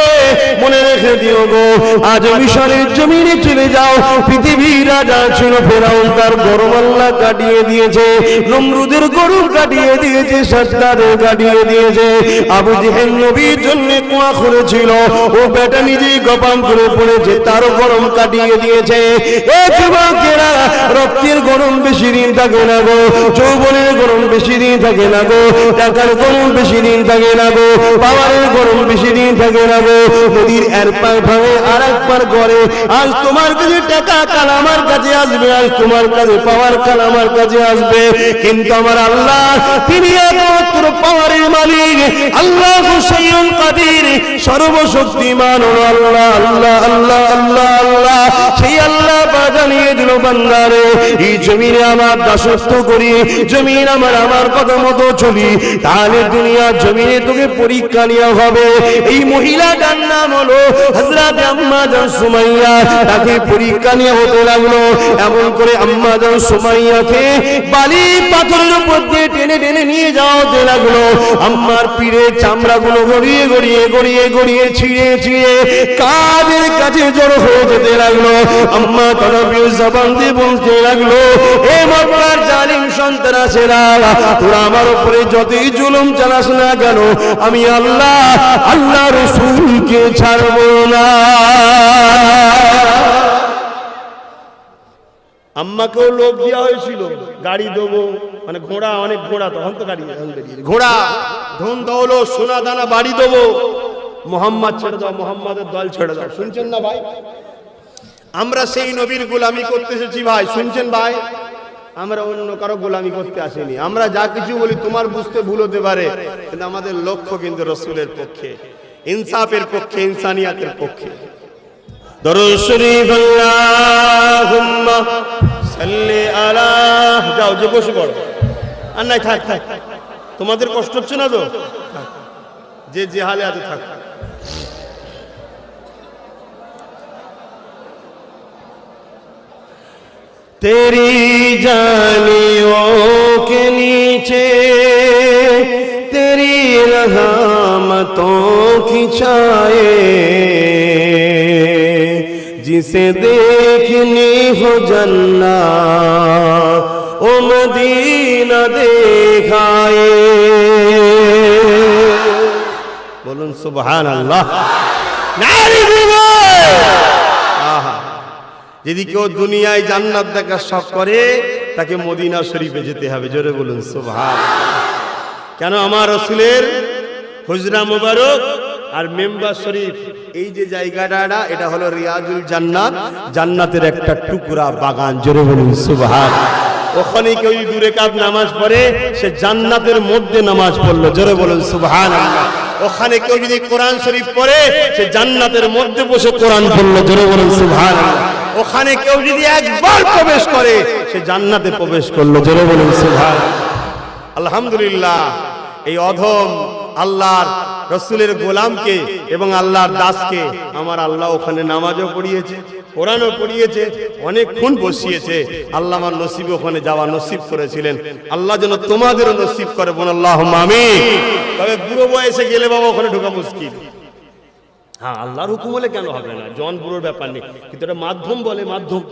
মনে রেখে দিও গো। আজ মিশরের জমিনে চলে যাও, পৃথিবীর রাজা ছিল ফেরাউন, তার গরম আল্লাহ কাটিয়ে দিয়েছে। নমরুদের গরম কাটিয়ে দিয়েছে, সাদ্দাদের কাটিয়ে দিয়েছে। আবু জেহেল নবীর জন্য কুয়া খুঁড়েছিল, ও বেটা নিজেই গপাম করে পড়েছে, তারও গরম কাটিয়ে দিয়েছে। এ যুবকেরা, রক্তের গরম বেশি দিন থাকে না গো, যৌবনের গরম বেশি দিন থাকে না গো, টাকার গরম বেশি দিন থাকে না গো, পাওয়ারের গরম বেশি দিন থাকে না গো। নদীর এক পার ভাঙে আর এক পার গড়ে। আজ তোমার কাছে টাকা, কাল আমার কাছে আসবে, আজ তোমার কাছে পাওয়ার, কাল আমার কাছে আসবে। কিন্তু আমার আল্লাহ, তিনি একমাত্র পাওয়ারের মালিক, আল্লাহ হুসাইয়ুল কাদির, সর্বশক্তিমান আল্লাহ, আল্লাহ আল্লাহ আল্লাহ আল্লাহ। সেই আল্লাহ জানিয়ে দিল, বান্দারে এই জমিনে আমার দাসত্ব করি, জমিন আমার কথা মতো চলি, তাহলে দুনিয়ার জমিনে তোকে পরীক্ষা নেওয়া হবে। এই মহিলাটার নাম হলো হযরত আম্মা জান সুমাইয়া, তাকে পরীক্ষা নেওয়া হতে লাগলো। এমন করে আম্মা জান সুমাইয়াকে বালি পাথরের উপর দিয়ে টেনে টেনে নিয়ে যাওয়া হতে লাগলো। আম্মার পিঠের চামড়াগুলো গড়িয়ে গড়িয়ে গড়িয়ে গড়িয়ে ছিঁড়ে ছিঁড়ে কাদের কাছে জড়ো হয়ে যেতে লাগলো। আম্মা তানবীর জবান দিয়ে বলতে লাগলো, এ মক্কার জালিম সন্ত্রাসীরা, তোরা আমার উপরে যতই জুলুম চালাস না কেন, আমি আল্লাহ, আল্লাহ রাসূলকে ছাড়বো না। আম্মাকেও লোক দেওয়া হয়েছিল, গাড়ি দেবো, মানে ঘোড়া, অনেক ঘোড়া, তখন তো গাড়ি, ঘোড়া, ধন দৌলত, সোনা দানা, বাড়ি দেবো। মুহাম্মদ ছেড়ে দাও, মুহাম্মাদের দল ছেড়ে দাও। শুনছেন না ভাই? আমরা সেই নবীর গোলামি করতে এসেছি ভাই, শুনছেন ভাই? আমরা অন্য কারো গোলামি করতে আসিনি। আমরা যা কিছু বলি তোমার বুঝতে ভুল হতে পারে, কিন্তু আমাদের লক্ষ্য কিন্তু রাসূলের পক্ষে, ইনসাফের পক্ষে, ইনসানিয়াতের পক্ষে। দরুদ শরীফ আল্লাহুম্মা সাল্লি আলা, যাও যে বসে পড়ো, আর নাই থাক থাক, তোমাদের কষ্ট হচ্ছে না তো, যে যে হালে আছে থাক। तेरी जानियों के नीचे तेरी रहमतों की छाए, जिसे देखनी हो जन्नत ओ मदीना देखाए। बोलून सुबहान अल्लाह। যদি কেউ দুনিয়ায় জান্নাত দেখার শখ করে তাকে মদিনা শরীফে যেতে হবে। জোরে বলুন সুবহানাল্লাহ। কেন? আমার রাসূলের হুজরা মুবারক আর মেম্বার শরীফ এই যে জায়গাটা, এটা হলো রিয়াজুল জান্নাত, জান্নাতের একটা টুকরা বাগান। জোরে বলুন সুবহানাল্লাহ। ওখানে কেউ যদি দূরে কাজ নামাজ পড়ে সে জান্নাতের মধ্যে নামাজ পড়লো। জোরে বলুন সুবহানাল্লাহ। ওখানে কেউ যদি কোরআন শরীফ পড়ে সে জান্নাতের মধ্যে বসে কোরআন পড়লো। জোরে বলুন সুবহানাল্লাহ। ওখানে কেউ যদি একবার প্রবেশ করে সে জান্নাতে প্রবেশ করলো। জোরে বলুন সুবহানাল্লাহ। আলহামদুলিল্লাহ। এই অধম আল্লাহর রাসূলের গোলামকে এবং আল্লাহর দাসকে আমার আল্লাহ ওখানে নামাজও পড়িয়েছে, কোরআনও পড়িয়েছে, অনেকক্ষণ বসিয়েছে। আল্লাহ আমার নসিবে ওখানে যাওয়া নসিব করেছিলেন। আল্লাহ যেন তোমাদেরও নসিব করে। বল আল্লাহুম্মা আমিন। তবে বুড়ো বয়সে গেলে বাবা ওখানে ঢোকা মুশকিল। হ্যাঁ, আল্লাহর হুকুম হলে কেন হবে না, জন বুড়োর ব্যাপার নেই, কিন্তু এটা মাধ্যম বলে, মাধ্যম।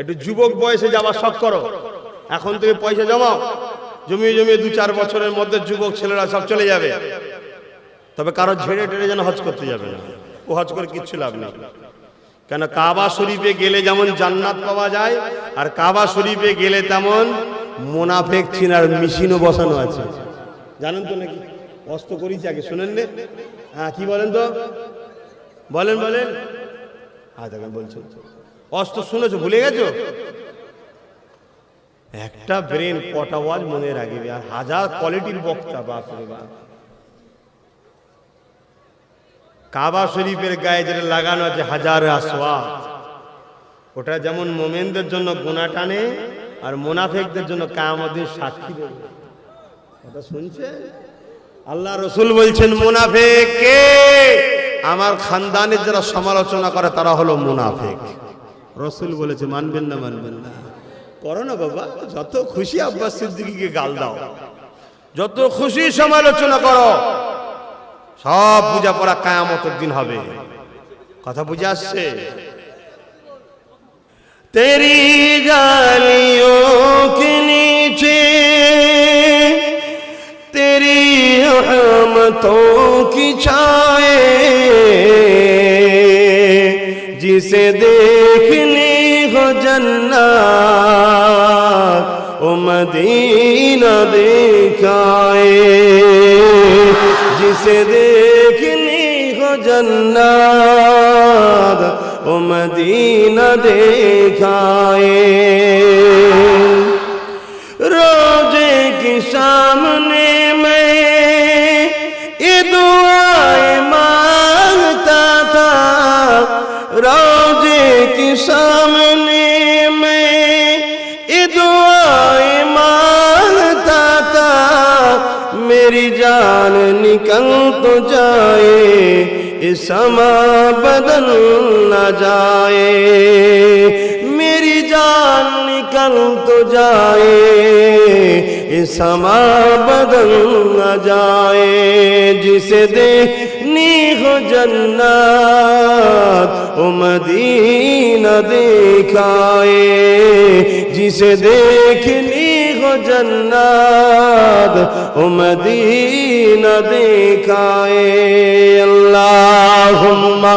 একটু যুবক বয়সে যাওয়ার শখ করো, এখন থেকে পয়সা জমাও, জমিয়ে জমিয়ে 2-4 বছরের মধ্যে যুবক ছেলেরা সব চলে যাবে। তবে কারো ঝেড়ে টেড়ে যেন হজ করতে যাবে না, ও হজ করে কিচ্ছু লাভ নেই। কেন? কাবা শরীফে গেলে যেমন জান্নাত পাওয়া যায়, আর কাবা শরীফে গেলে তেমন মুনাফিক চিনার মেশিনও বসানো আছে। জানেন তো নাকি? অস্ত করিছে আগে, শুনেন নে? হ্যাঁ, কি বলেন তো? বলেন বলেন। হ্যাঁ দেখেন বলছেন, অস্ত শুনেছো, ভুলে গেছো? একটা ব্রেন কটা ওয়াজ মনে রাখবে, আর হাজার কোয়ালিটির বক্তা। বাপরে বাপ। কাবা শরীফের গায়ে যেটা লাগানো আছে হাজার আসওয়াত, ওটা যেমন মোমেনদের জন্য গুনাহ টানে আর মুনাফিকদের জন্য কিয়ামতের সাক্ষী দেবে। কথা শুনছে? আল্লাহ রাসূল বলছেন মুনাফিক কে? আমার খানদানের যারা সমালোচনা করে তারা হলো মুনাফিক। রাসূল বলেছে মানবেন না, মানবেন না, করো না বাবা, যত খুশি আব্বাস সিদ্দিকীকে গাল দাও, যত খুশি সমালোচনা করো, সব বুঝা পড়া কিয়ামতের দিন হবে। কথা বুঝে আসছে? তেরি গালিयों के नीचे तेरी रहमतों की छाए, जिसे देखनी हो जन्नत ओ मदीना दिखाए, जिसे देखनी हो जन्नत ओ मदीना दिखाए। रोजे के सामने मैं ये दुआएं मांगता था, रोजे के सामने मैं ये दुआएं मांगता था, मेरी जान निकल तो जाए ये समा बदल न जाए, मेरी जान निकल तो जाए ये समा बदल न जाए, जिसे देखनी हो जन्नत ओ मदीना दिखाए, जिसे देखनी हो जन्नत ओ मदीना दिखाए। अल्लाहुम्मा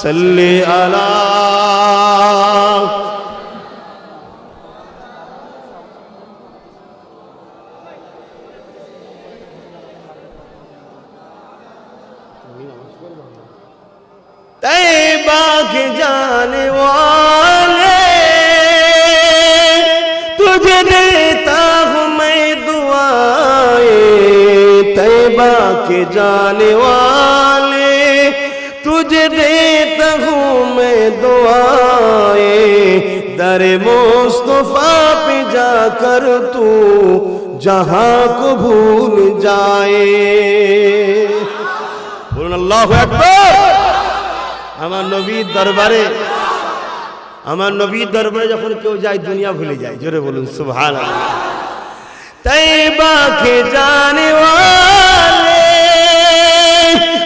सल्ली अला तैबा के जाने वाले, तुझे देता हूँ मैं दुआएं, तैबा के जाने वाले, तुझे देता हूँ मैं दुआएं, दरे मुस्तफा पे जाकर तू जहां को भूल जाए। बोलून अल्लाहु আকবার। আমার নবীর দরবারে, আমার নবীর দরবারে যখন কেউ যায় দুনিয়া ভুলে যায়। জোরে বলুন সুবহানাল্লাহ। तैबा के जाने वाले,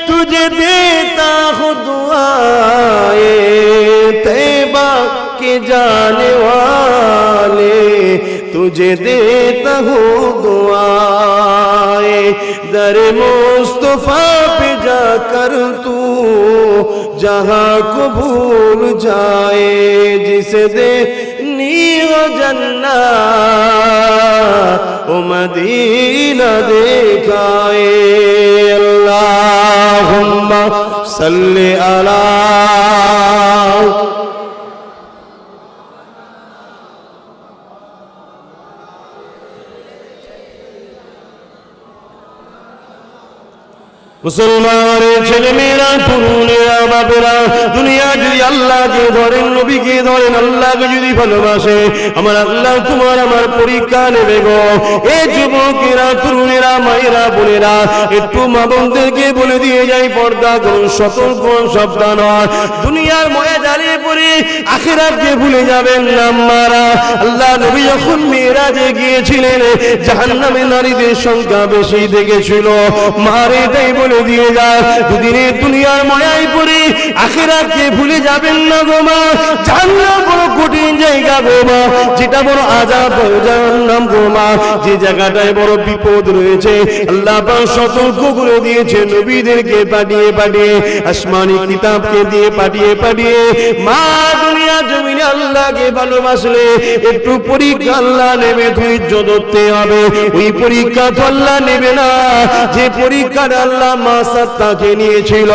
तुझे देता हूँ दुआएं, जाने वाले तुझे देता हूँ दुआएं दर मुस्तफा पे जाकर तू जहाँ को भूल जाए जिसे दे नीरो जन्नत ओ मदीना दिखाए अल्लाहुम्मा सल्ली अला মুসলমানের ছেলেমেয়েরা তরুণেরা বাপেরা দুনিয়া যদি আল্লাহকে ধরেন নবীকে ধরেন আল্লাহকে যদি ভালোবাসে আমার আল্লাহ তোমার আমার পরীক্ষা নেবে গো। এই যুবকেরা তরুণেরা মায়েরা বোনেরা একটু মা বোনদেরকে বলে দিয়ে যাই পর্দা করুন সতর্ক সাবধান হন দুনিয়ার মায়া জালে পড়ে আখিরাতকে ভুলে যাবেন না মারা। আল্লাহ নবী যখন মেরাজে গিয়েছিলেন জাহান্নামে নারীদের সংখ্যা বেশি দেখেছিল মারে তাই বলে দিয়ে যায় দুদিনের দুনিয়ার মায়ায় পড়ে আখিরাতকে ভুলে যাবেন না গো মা। জাহান্নাম বড় কঠিন জায়গা গো মা যেটা বড় আযাব জাহান্নাম গো মা যে জায়গাটায় বড় বিপদ রয়েছে আল্লাহ পাক সতর্ক করে দিয়েছে নবীদেরকে পাঠিয়ে পাঠিয়ে আসমানি কিতাবকে দিয়ে পাঠিয়ে পাঠিয়ে মা দুনিয়া জমিনে আল্লাহকে ভালোবাসলে একটু পরীক্ষা আল্লাহ নেবে ধৈর্য ধরতে হবে। ওই পরীক্ষা তো আল্লাহ নেবে না যে পরীক্ষাটা আল্লাহ মা সাত্তাকে নিয়েছিল।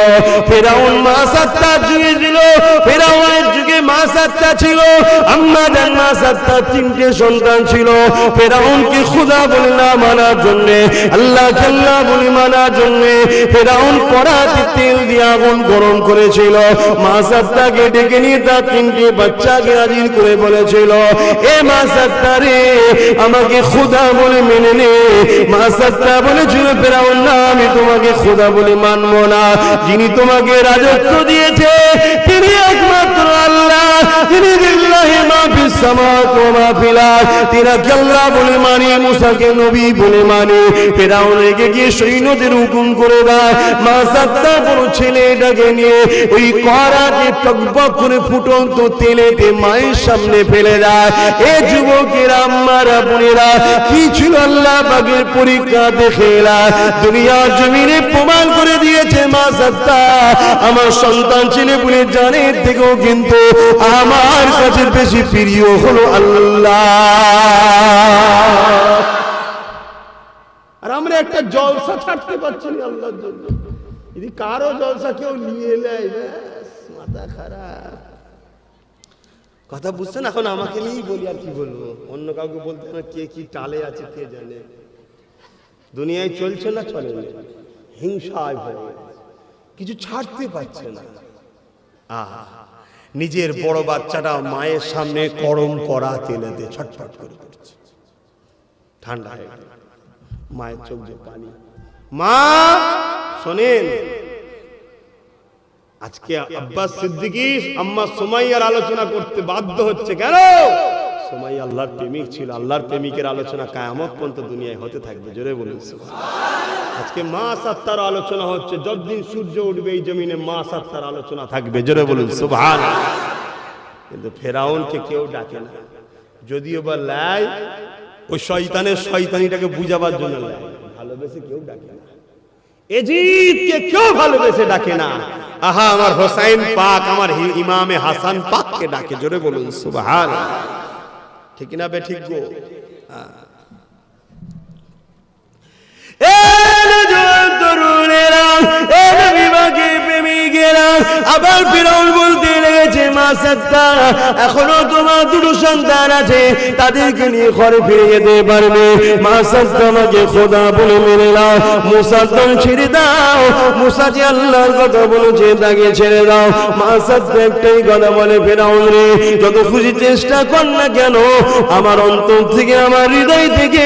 ফেরাউন মা সাত্তা যুগে ছিল ফেরাউনের যুগে মা সাত্তা ছিল আম্মা জান মা সাত্তা তিনটে সন্তান ছিল। ফেরাউনকে খোদা বলে না মানার জন্য আল্লাহকে আল্লাহ বলে মানার জন্য ফেরাউন কড়াতে তেল দিয়ে আগুন গরম করেছিল। মা সাত্তাকে ডেকে নিয়ে তার তিনটে বাচ্চাকে হাজির করে বলেছিল এ মা সাত্তা রে আমাকে খোদা বলে মেনে নে। মা সাত্তা বলেছিল ফেরাউন না আমি তোমাকে খোদা বলে মানবো না যিনি তোমাকে রাজত্ব দিয়েছে তিনি একমাত্র আল্লাহ তিনি লিল্লাহি মা ফিস সামাওয়াতি ওয়া মা ফিল আরদ তিনাকে আল্লাহ বলে মানি মুসাকে নবী বলে মানি। ফেরাউন রেগে গিয়ে সৈন্যদের হুকুম করে দেয় মা সাত্তা বড় ছেলেটাকে নিয়ে ওই কড়াতে টকবক করে ফুটন্ত তেলেতে মায়ের সামনে ফেলে দেয়। এ যুবকেরা আম্মারা বোনেরা কি ছিল আল্লাহ পাকের পরীক্ষা দেখে এলা দুনিয়া জমিনে প্রমাণ করে দিয়েছে মা সাত্তা আমার সন্তান ছেলে বলে জানের থেকেও কিন্তু আমার কাছে বেশি প্রিয় হলো আল্লাহ। আর আমরা একটা জলসা ছাড়তে পারছি না আল্লাহর জন্য যদি কারো জলসা কেউ নিয়ে নেয় মাথা খারাপ কথা বুঝছেন। এখন আমাকে নিয়েই বলি আর কি বলবো অন্য কাউকে বলতে না কে কি টালে আছে কে জানে। দুনিয়ায় চলছে না চলে না হিংসায় ভরে কিছু ছাড়তে পারছে না। নিজের বড় বাচ্চাটা মায়ের সামনে গরম করা তেলেতে ছটফট করে পড়ছে ঠান্ডা হয়ে গেল মায়ের চোখ দিয়ে পানি। মা শোনেন আজকে আব্বাস সিদ্দিকী আম্মা সুমাইয়ার আলোচনা করতে বাধ্য হচ্ছে কেন? সুমাইয়া আল্লাহর প্রেমিক ছিল। আল্লাহর প্রেমিকের আলোচনা কিয়ামত পর্যন্ত দুনিয়ায় হতে থাকবে জোরে বলুন সুবহানাল্লাহ। আজকে মা সাত্তার আলোচনা হচ্ছে যতদিন সূর্য উঠবে এই জমিনে মা সাত্তার আলোচনা থাকবে জোরে বলুন সুবহানাল্লাহ। কিন্তু ফেরাউনকে কেউ ডাকে না যদিও বা লাই ওই শয়তানের শয়তানিটাকে বুঝাবার জন্য লাই ভালোবেসে কেউ ডাকে না। এজিদকে কেউ ভালোবেসে ডাকে না। আহা আমার হোসাইন পাক আমার ইমামে হাসান পাককে ডাকে জোরে বলুন সুবহানাল্লাহ। ঠিক না বে ঠিক গো আবার ফিরাউন বলতে লেগেছে মা সাত্তা এখনো তোমার দুটো সন্তান আছে তাদেরকে নিয়ে ঘরে ফিরে যেতে পারবে। মা সাত্তা আমাকে খোদা বলে মেনে নাও মুসাকে ছেড়ে দাও। মুসা যে আল্লাহর কথা বলেছে তাকে ছেড়ে দাও। মা সাত্তা একটাই কথা বলে ফিরাউন রে যত খুশি চেষ্টা কর না কেন আমার অন্তর থেকে আমার হৃদয় থেকে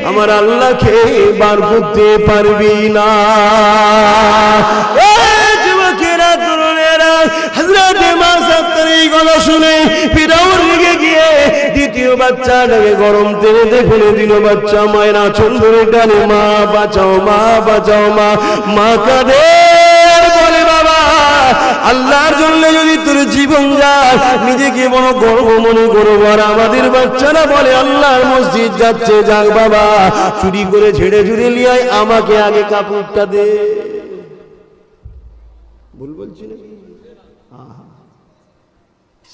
আমার আল্লাহকে বার করতে পারবি না। হযরত মা সাত্তার এই কথা শুনে ফিরাউন রেগে গিয়ে দ্বিতীয় বাচ্চাটাকে গরম তেলে ফেলে দিল। বাচ্চা মায়ের আঁচল ধরে টানে মা বাঁচাও মা বাঁচাও মা। মা কাঁদে বলে বাবা আল্লাহর জন্য যদি ভিতরে জীবন যায়, নিজেকে বড় গর্ব মনে করবো। আর আমাদের বাচ্চারা বলে আল্লাহর মসজিদ যাচ্ছে, যাক বাবা, চুরি করে ঝেড়ে ঝুড়ে লিয়াই, আমাকে আগে কাপড়টা দে। ভুল বলছি না?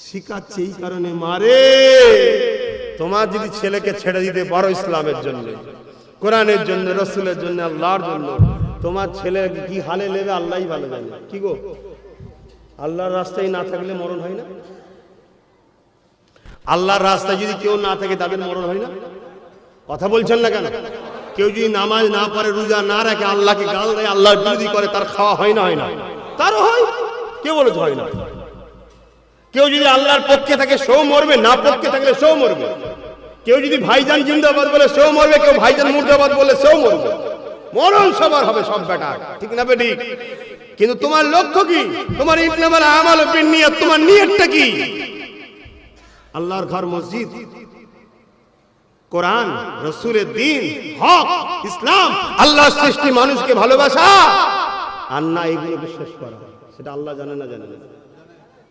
শিখাচ্ছে এই কারণে মারে। তোমার যদি ছেলেকে ছেড়ে দিতে পারো ইসলামের জন্য, কোরআনের জন্য, রসুলের জন্য, আল্লাহর জন্য, তোমার ছেলে কি হালে নেবে আল্লাহই ভালো জানে। কি গো, আল্লাহর রাস্তায় না থাকলে মরণ হয় না? আল্লাহর রাস্তায় যদি কেউ না থাকে তাদের মরণ হয় না? কথা বলছেন না কেন? কেউ যদি নামাজ না পড়ে, রোজা না রাখে, আল্লাহকে গাল দেয়, আল্লাহর বিরোধী করে, তার খাওয়া হয় না? হয় না? তারও হয়। কেউ বলেছে হয় না? কেউ যদি আল্লাহর পক্ষে থাকে সেও মরবে, না পক্ষে থাকলে সেও মরবে। কেউ যদি ভাইজান জিন্দাবাদ বলে সেও মরবে, কেউ ভাইজান মুর্দাবাদ বলে সেও মরবে। মরণ সবার হবে, সব বেটা, ঠিক না বেটি? কিন্তু তোমার লক্ষ্য কি? তোমার ইন্নামাল আমালু বিন্নিয়াত, তোমার নিয়তটা কি? আল্লাহর ঘর, মসজিদ, কোরআন, রাসূলের দ্বীন, হক, ইসলাম, আল্লাহর সৃষ্টি, মানুষকে ভালোবাসা, আর না এগুলোকে শেষ করা। সেটা আল্লাহ জানে না? জানে না?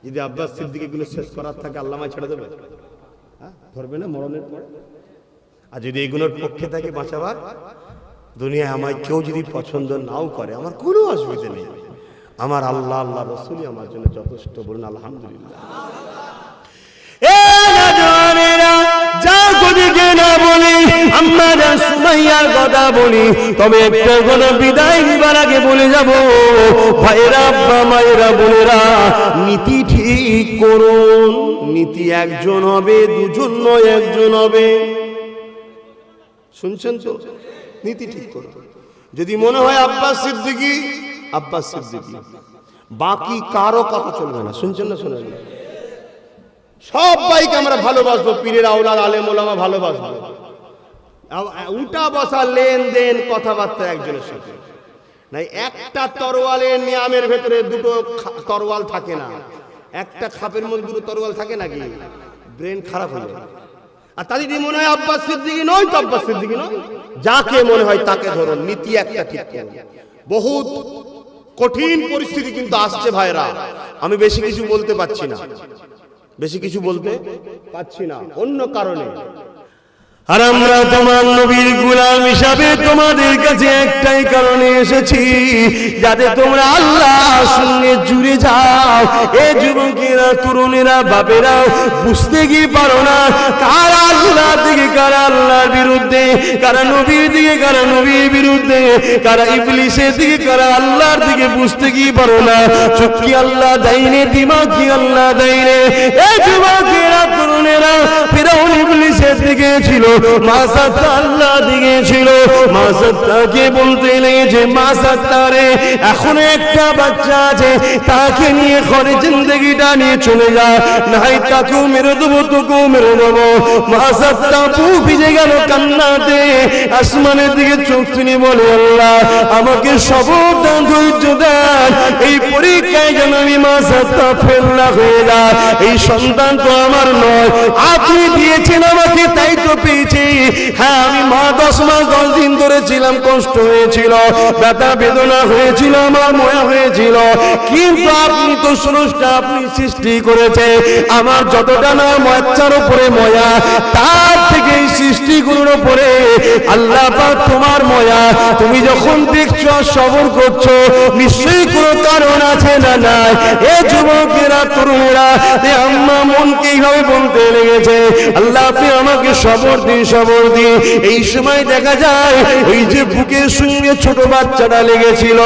যদি আব্বাস সিদ্দিক এগুলো শেষ করার থাকে, আল্লাহ আমায় ছেড়ে দেবে? ধরবে না মরণের পর? আর যদি এগুলোর পক্ষে থাকে বাঁচাবার, দুনিয়ায় আমায় কেউ যদি পছন্দ নাও করে, আমার কোনো অসুবিধা নেই। আমার আল্লাহ, আল্লাহ রসুলই আমার জন্য যথেষ্ট। বলুন আলহামদুলিল্লাহ। আমরা সুমাইয়ার কথা বলি, তবে একটা কথা বিদায় নিবার আগে বলে যাব, ভাইরা, আব্বা, মায়েরা, বোনেরা, নীতি ঠিক করুন। নীতি একজন হবে, দুজন নয়, একজন হবে। শুনছেন তো? নীতি ঠিক করুন। যদি মনে হয় আব্বাস সিদ্দিকী, আব্বাস সিদ্দিকী, বাকি কারো কথা চলবে না। শুনছেন না? শোনেন না? সবাইকে আমরা ভালোবাসবো, পীরের আওলাদ, আলেম ওলামা ভালোবাসবো। উঠা বসা, লেনদেন, কথাবার্তা একজনের সাথে নাই। একটা তরোয়ালের নিয়ামের ভেতরে দুটো তরোয়াল থাকে না। একটা খাপের মধ্যে দুটো তরোয়াল থাকে নাকি? ব্রেন খারাপ হয়ে যায়। আর তাদের যদি মনে হয় আব্বাস সিদ্দিকী নয়, তো আব্বাস সিদ্দিকী নয়, যাকে মনে হয় তাকে ধরুন। নীতি একটা ঠিক করুন। বহুত কঠিন পরিস্থিতি কিন্তু আসছে ভাইরা। আমি বেশি কিছু বলতে পারছি না, বেশি কিছু বলতে পারছি না অন্য কারণে। আর আমরা তোমার নবীর গোলাম হিসাবে তোমাদের কাছে একটাই কারণে এসেছি, যাতে তোমরা আল্লাহর সঙ্গে জুড়ে যাও। এ যুবকেরা, তরুণেরা, বাপেরা বুঝতে কি পারো না কারা আল্লাহর দিকে, কারা আল্লাহর বিরুদ্ধে, কারা নবীর দিকে, কারা নবীর বিরুদ্ধে, কারা ইবলিসের দিকে, কারা আল্লাহর দিকে বুঝতে কি পারো না। চোখ কি আল্লাহ দেয়নি, দিমাগ কি আল্লাহ দেয়নি? এ যুবকেরা, তরুণেরা, ফিরআউন ইবলিসের দিকে ছিল, মাসাত্তা আল্লাহ দিকে ছিল। মাসাত্তাকে বলতে লেগেছে, মাসাত্তা রে, এখন একটা বাচ্চা আছে, তাকে নিয়ে ঘরে জিন্দগিটা নিয়ে চলে যা, নাই তাকেও মেরে দেবো, তোকেও মেরে দেবো। মাসাত্তা বুক ভিজে গেল কান্নাতে, আসমানের দিকে চোখ তুলে বলে, আল্লাহ আমাকে সবর দান, ধৈর্য দেন, এই পরীক্ষায় যেন আমি মাসাত্তা ফেল না হয়ে যায়। এই সন্তান তো আমার নয়, আপনি দিয়েছেন আমাকে, তাই তো পেয়েছি। হ্যাঁ, আমি মা 10 মাস 10 দিন ধরে ছিলাম, কষ্ট হয়েছিল, ব্যথা বেদনা হয়েছিল, আমার ময়া হয়েছিল, কিন্তু আপনি তো স্রষ্টা, আপনি সৃষ্টি করেছে। আমার যতটা না বাচ্চার উপরে ময়া, তার থেকে এই সৃষ্টিগুলোর উপরে আল্লাহ পাক তোমার ময়া। তুমি যখন দেখছো, সবর করছো, নিশ্চয়ই কোনো কারণ আছে না নাই? এ যুবকেরা, তরুণেরা, আম্মা মনকে এইভাবে বলতে লেগেছে, আল্লাহ আপনি আমাকে সবর দিন, সবর দিন। এই সময় দেখা যায় ওই যে বুকের সঙ্গে ছোট বাচ্চাটা লেগেছিল,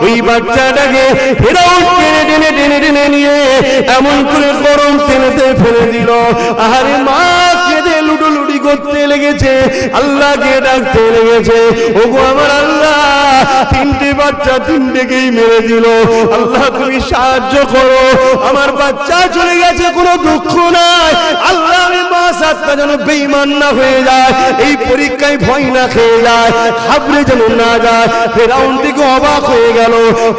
ওই বাচ্চাটাকে ফেরাউন টেনে টেনে টেনে টেনে নিয়ে এমন করে গরম তেলেতে ফেলে দিল। আহারে মা কেঁদে লুটোলুটি করতে লেগেছে, আল্লাহকে ডাকতে লেগেছে, ওগো আমার আল্লাহ, 3টে বাচ্চা 3টেকেই মেরে দিল, আল্লাহ তুমি সাহায্য করো, আমার বাচ্চা চলে গেছে, কোনো দুঃখ নাই, আল্লাহ আমি মা সাতটা যেন বেঈমান না হয়ে যায়, এই পরীক্ষায় ভয় না খেয়ে যায়, ঘাবড়ে যেন না যায়। ফেরাউন থেকে অবাক হয়ে গেল,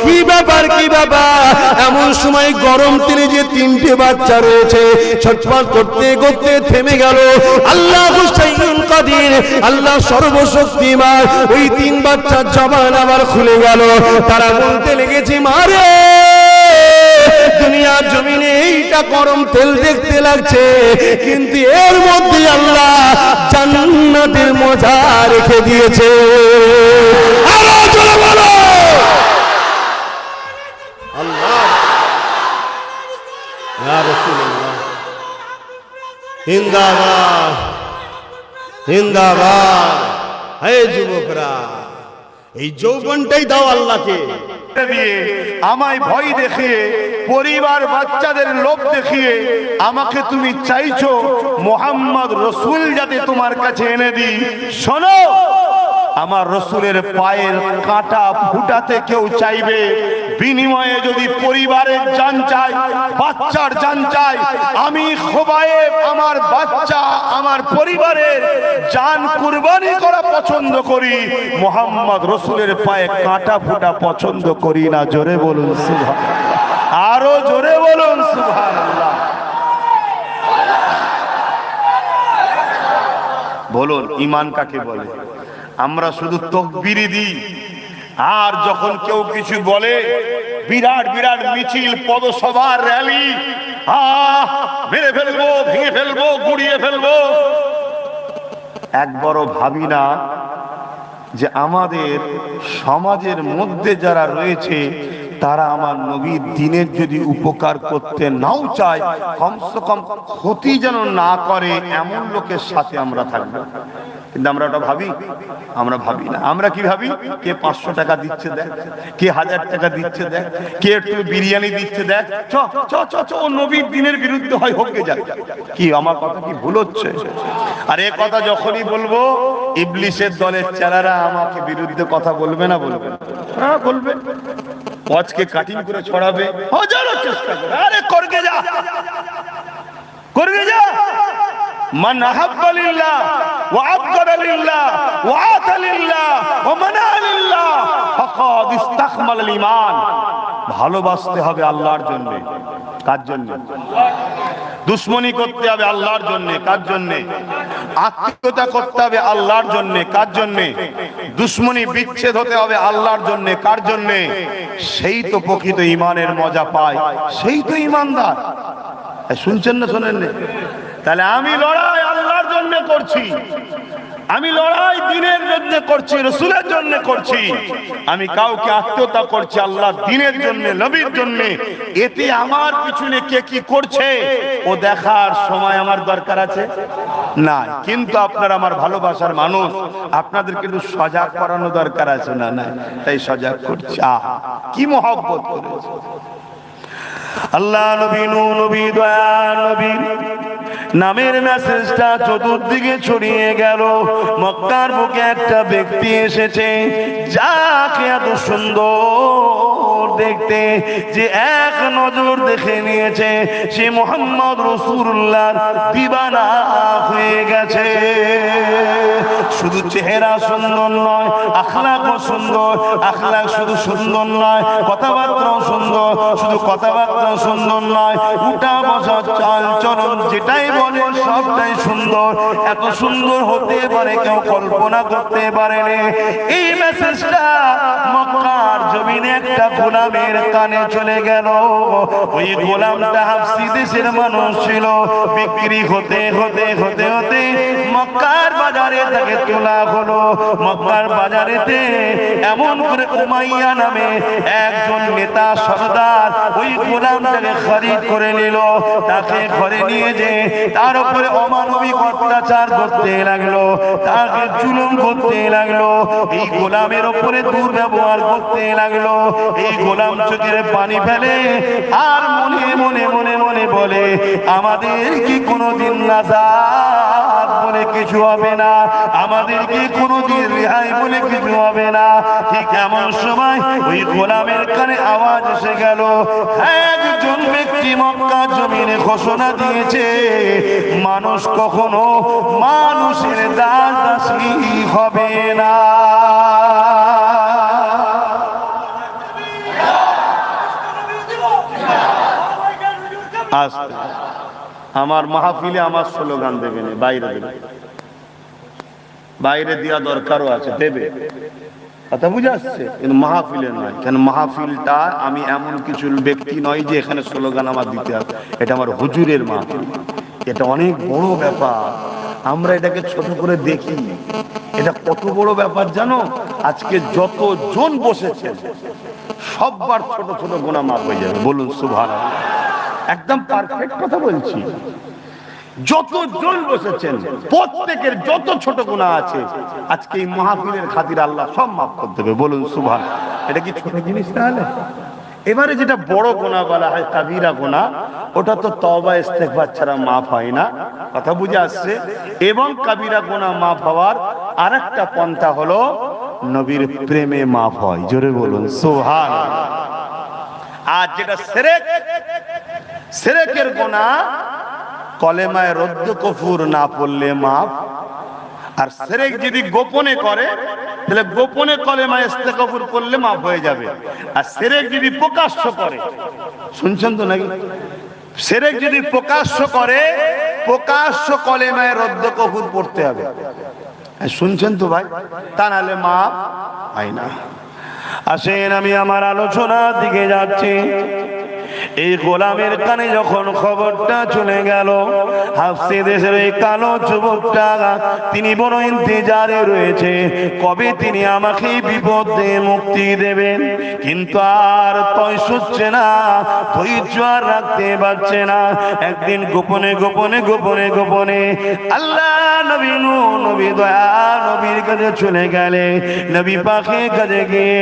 কি ব্যাপার, কি ব্যাপার? এমন সময় গরম তেলে যে 3টে বাচ্চা রয়েছে, ছটফট করতে করতে থেমে গেল। আল্লাহ হুসাইন কাদির, আল্লাহ সর্বশক্তিমান, ওই 3 বাচ্চার জবান আবার খুলে গেল। তারা বলতে লেগেছে, মারে দুনিয়ার জমিনে এইটা গরম তেল দেখতে লাগছে, কিন্তু এর মধ্যে আল্লাহ জান্নাতের মজা রেখে দিয়েছে। আরো জোরে বলো আল্লাহ, ইয়া রাসূলুল্লাহ, জিন্দাবাদ জিন্দাবাদ। হে যুবকরা, এই যৌবনটাই দাও আল্লাহকে। আমায় ভয় দেখিয়ে, পরিবার বাচ্চাদের লোভ দেখিয়ে আমাকে তুমি চাইছো মোহাম্মদ রসুল যাতে তোমার কাছে এনে দিই। শোনো, আমার রসুলের পায়ের কাঁটা ফুটাতে কেউ চাইবে, বিনিময়ে যদি পরিবারের জান চাই, বাচ্চার জান চাই, আমি খোবায়েব আমার বাচ্চা আমার পরিবারের জান কুরবানি করা পছন্দ করি, মোহাম্মদ রসুলের পায়ে কাঁটা ফুটা পছন্দ করি না। জোরে বলুন সুবহানাল্লাহ, আরো জোরে বলুন সুবহানাল্লাহ। বলুন ঈমান কাকে বলে? আমরা শুধু তাকবীর দিই, আর যখন কেউ কিছু বলে বিরাট বিরাট মিছিল, পদসভা, র্যালি, মেরে ফেলবো, ভেঙে ফেলবো, গুড়িয়ে ফেলবো। একবারও ভাবি না যে আমাদের সমাজের মধ্যে যারা রয়েছে তারা আমার নবীর দ্বীনের যদি উপকার করতে নাও চায়, কমসে কম ক্ষতি যেন না করে এমন লোকের সাথে আমরা থাকবো। কিন্তু আমরা ওটা ভাবি? আমরা ভাবি না। আমরা কি ভাবি? কে 500 টাকা দিচ্ছে দেখ, কে 1000 টাকা দিচ্ছে দেখ, কে একটু বিরিয়ানি দিচ্ছে দেখ, চ চ চ চ ও নবীর দ্বীনের বিরুদ্ধে হয় হোক যাক। কি আমার কথা কি ভুল হচ্ছে? আর এই কথা যখনই বলবো, ইবলিসের দলের চেলারা আমাকে বিরুদ্ধে কথা বলবে না? বলবে, হ্যাঁ বলবে। ওয়াজকে কাটিং করে ছড়াবে, হাজারো চেষ্টা করে। আরে করকে যা, করকে যা। মান আহাব্বা লিল্লাহ ওয়া আবগাদা লিল্লাহ ওয়া আতা লিল্লাহ ওয়া মানা লিল্লাহ ফাকাদ ইসতাকমালাল ঈমান। ভালোবাসতে হবে আল্লাহর জন্য। কার জন্য? দুশমনি করতে হবে আল্লাহর জন্য। কার জন্য? আত্মীয়তা করতে হবে আল্লাহর জন্য। কার জন্য? দুশমনি বিচ্ছেদ হতে হবে আল্লাহর জন্য। কার জন্য? সেই তো প্রকৃত ঈমানের মজা পায়, সেই তো ঈমানদার। শুনছেন না শোনেন না? তাহলে আমি লড়াই আল্লাহর জন্য করছি, আমি লড়াই দ্বীনের জন্য করছি, রাসূলের জন্য করছি। আমি কাউকে আত্মীয়তা করছি আল্লাহর দ্বীনের জন্য, নবীর জন্য। এতে আমার পিছনে কে কি করছে ও দেখার সময় আমার দরকার আছে না। কিন্তু আপনারা আমার ভালোবাসার মানুষ, আপনাদের কিন্তু সজাগ করানো দরকার আছে না? না, তাই সজাগ করছি। কি মহব্বত করেছে আল্লাহ নবী, নবী দয়া নবী নামের মেসেজটা চতুর্দিকে ছড়িয়ে গেল। মক্কার বুকে একটা ব্যক্তি এসেছে যাকে এত সুন্দর দেখতে যে এক নজর দেখে নিয়েছে সে মুহাম্মদ রাসূলুল্লাহর দিবানা হয়ে গেছে। শুধু চেহারা সুন্দর নয়, আখলাকও সুন্দর। আখলাক শুধু সুন্দর নয়, কথাবার্তাও সুন্দর। শুধু কথাবার্তা সুন্দর নয়, উঠা বসা চাল চলন যেটাই বলে সবটাই সুন্দর। এত সুন্দর হতে পারে কেউ কল্পনা করতে পারেনি। এই মেসেজটা মক্কার জমিনে একটা গোলামের কানে চলে গেল। ওই গোলামটা হাবশী দেশের মানুষ ছিল। বিক্রি হতে হতে হতে হতে মক্কার বাজারে তাকে তোলা হলো। মক্কার বাজারেতে এমন করে উমাইয়া নামে একজন নেতা সরদার ওই গোলামটাকে খরিদ করে নিল। তাকে ঘরে নিয়ে যে তার উপরে অমানবিক অত্যাচার করতে লাগলো, তাকে জুলুম করতে লাগলো, এই গোলামের উপরে দুর্ব্যবহার করতে লাগলো। এই গোলাম চোখের পানি ফেলে আর মনে মনে মনে মনে বলে, আমাদের কি কোনোদিন নাজাত বলে কিছু হবে না, আমাদের কি কোনোদিন রেহাই বলে কিছু হবে না। ঠিক এমন সময় ওই গোলামের কানে আওয়াজ এসে গেল, একজন ব্যক্তি মক্কা জমিনে ঘোষণা দিয়েছে মানুষ কখনো মানুষের দাস দাসী হবে না। আমার মাহফিলে আমার স্লোগান দেবে না, বাইরে দেবে। বাইরে দেওয়া দরকারও আছে, দেবে। কথা বুঝে আসছে? কিন্তু মাহফিলে নয়। কেন মাহফিলটা আমি এমন কিছু ব্যক্তি নয় যে এখানে স্লোগান আমার দিতে হবে। এটা আমার হুজুরের মাহফিল, এটা অনেক বড় ব্যাপার। আমরা এটাকে ছোট করে দেখি, এটা কত বড় ব্যাপার জানো? আজকে যতজন বসেছেন সববার ছোট ছোট গুনাহ মাফ হয়ে যাবে, বলুন সুবহানাল্লাহ। একদম পারফেক্ট কথা বলছি। যতজন বসেছেন প্রত্যেকের যত ছোট গুনাহ আছে আজকে এই মাহফিলের খাতির আল্লাহ সব মাফ করে দেবে, বলুন সুবহানাল্লাহ। এটা কি ছোট জিনিস তাহলে? এবারে যেটা বড় গুনাহ বলা হয় কাবিরা গুনাহ, ওটা তো তওবা ইস্তেগফার ছাড়া মাফ হয় না, কথা বুঝে আসছে? এবং কাবিরা গুনাহ মাফ হওয়ার আরেকটা পন্থা হলো নবীর প্রেমে মাফ হয়, জোরে বলুন সুবহানাল্লাহ। আর যেটা শিরক, শিরকের গুনাহ কলেমায় রদ্দ কুফর না পড়লে মাফ। আর শিরক যদি গোপনে করে তাহলে গোপনে কলেমায় ইস্তেগফার পড়লে মাফ হয়ে যাবে। আর শিরক যদি প্রকাশ্য করে, শুনছেন তো নাকি? শিরক যদি প্রকাশ্য করে, প্রকাশ্য কলেমায় রদ্দ কুফর পড়তে হবে, শুনছেন তো ভাই? তা নাহলে মাফ হয় না। আসেন আমি আমার আলোচনার দিকে যাচ্ছি। এই গোলামের কানে যখন খবরটা চলে গেল, হাফসি দেশের এই কালো যুবকটা তিনি বড় ইন্তজারে রয়েছে, কবে তিনি আমাকে বিপদ দিয়ে মুক্তি দেবেন। কিন্তু আর তয় সচ্ছে না, ধৈর্য আর রাখতে পারছে না। একদিন গোপনে গোপনে গোপনে গোপনে আল্লাহ নবী নূহ নবী দয়া নবীর কাছে চলে গেলে, নবী পাকের কাছে গিয়ে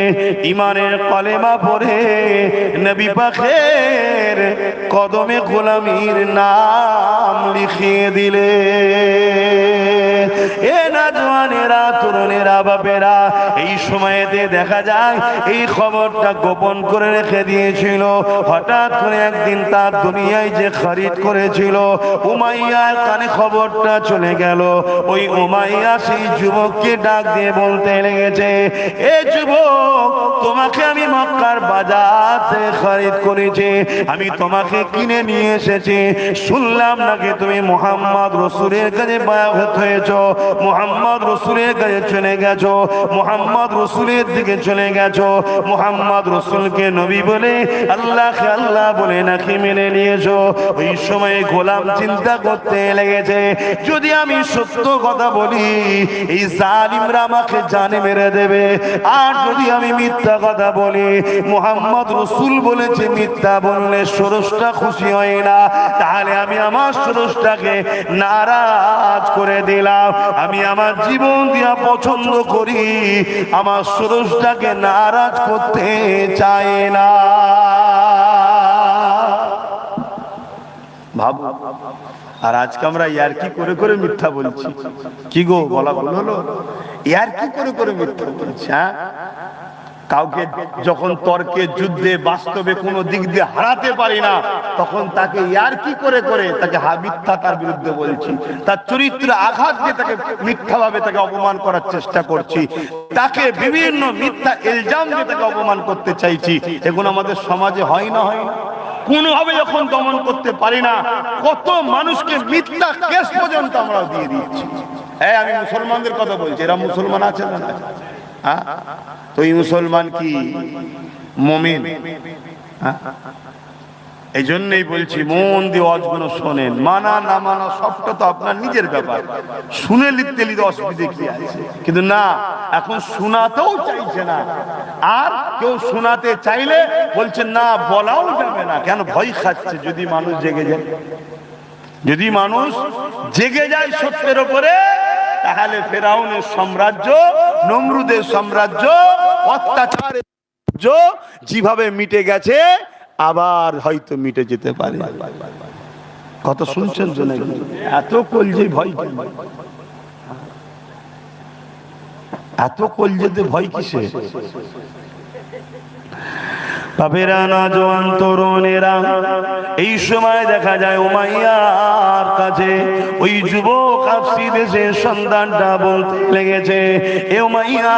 ইমানের কলেমা পড়ে নবী পাকের কদমে গোলামীর নাম লিখিয়ে দিলে। এ নওজওয়ানেরা, তরুণেরা, বাপেরা, এই সময়েতে দেখা যায় এই খবরটা গোপন করে রেখে দিয়েছিল। হঠাৎ করে একদিন তার দুনিয়ায় যে খরিদ করেছিল উমাইয়ার কানে খবরটা চলে গেল। ওই উমাইয়া সেই যুবককে ডাক দিয়ে বলতে লেগেছে, এ যুবক, তোমাকে আমি মক্কার বাজার থেকে খরিদ করেছি, আমি তোমাকে কিনে নিয়ে এসেছি। শুনলাম নাকি তুমি মুহাম্মদ রাসূলের কাছে বায়াত হয়েছো, মুহাম্মদ রাসূলের কাছে চলে গেছো, মুহাম্মদ রাসূলের দিকে চলে গেছো, মুহাম্মদ রাসূলকে নবী বলে আল্লাহকে আল্লাহ বলে নাকি মেনে নিয়েছো। ওই সময় গোলাম চিন্তা করতে লেগেছে, যদি আমি সত্য কথা বলি এই জালিমরা আমাকে জানে মেরে দেবে, আর যদি আমি মিথ্যা কথা বলি, মুহাম্মদ রাসূল বলেছে মিথ্যা বললে স্রষ্টা খুশি হয় না, তাহলে আমি আমার স্রষ্টাকে নারাজ করে দিলাম। আমি আমার জীবন দিয়া পছন্দ করি, আমার স্রষ্টাকে নারাজ করতে চাই না। ভাবো, আর আজকে আমরা ইয়ারকি করে করে মিথ্যা বলছি। কি গো, বলা ভুল হলো? ইয়ারকি করে করে মিথ্যা বলছি। হ্যাঁ, কাউকে যখন তর্কে যুদ্ধে বাস্তবে কোনো দিক দিয়ে হারাতে পারি না, তখন তাকে ইয়ারকি করে করে তাকে মিথ্যা তার বিরুদ্ধে বলছি, তার চরিত্রে আঘাত দিয়ে তাকে মিথ্যাভাবে তাকে অপমান করার চেষ্টা করছি, তাকে বিভিন্ন মিথ্যা ইলজাম দিয়ে তাকে অপমান করতে চাইছি। এগুলো আমাদের সমাজে হয় না? হয় না? কোনোভাবে যখন দমন করতে পারি না, কত মানুষকে মিথ্যা কেস পর্যন্ত আমরা দিয়ে দিচ্ছি। হ্যাঁ, আমি মুসলমানদের কথা বলছি, এরা মুসলমান আছে না? হ্যাঁ, তো এই মুসলমান কি মুমিন? এই জন্যই বলছি মন দিয়ে ওয়াজগুলো শোনেন, মানা না মানা সবটা তো আপনার নিজের ব্যাপার, শুনে লিখতে লিখতে অসুবিধে কি আছে? কিন্তু না, এখন শোনাতেও চাইছে না, আর কেউ শোনাতে চাইলে বলছে না, বলাও যাবে না। কেন? ভয় খাচ্ছে যদি মানুষ জেগে যায়। যদি মানুষ জেগে যায় সত্যের উপরে, তাহলে ফেরাউনের সাম্রাজ্য, নমরুদের সাম্রাজ্য, অত্যাচারের যেভাবে মিটে গেছে আবার হয়তো মিটে যেতে পারে। কত শুনছেন তো নাকি? এত কলজে ভয়, এত কলজেতে ভয় কিসে? বাপেরা, নওজোয়ান তরুণেরা, এই সময় দেখা যায় উমাইয়ার কাছে ওই যুবক হাবশী দেশের সন্তানটা বলতে লেগেছে, এ উমাইয়া,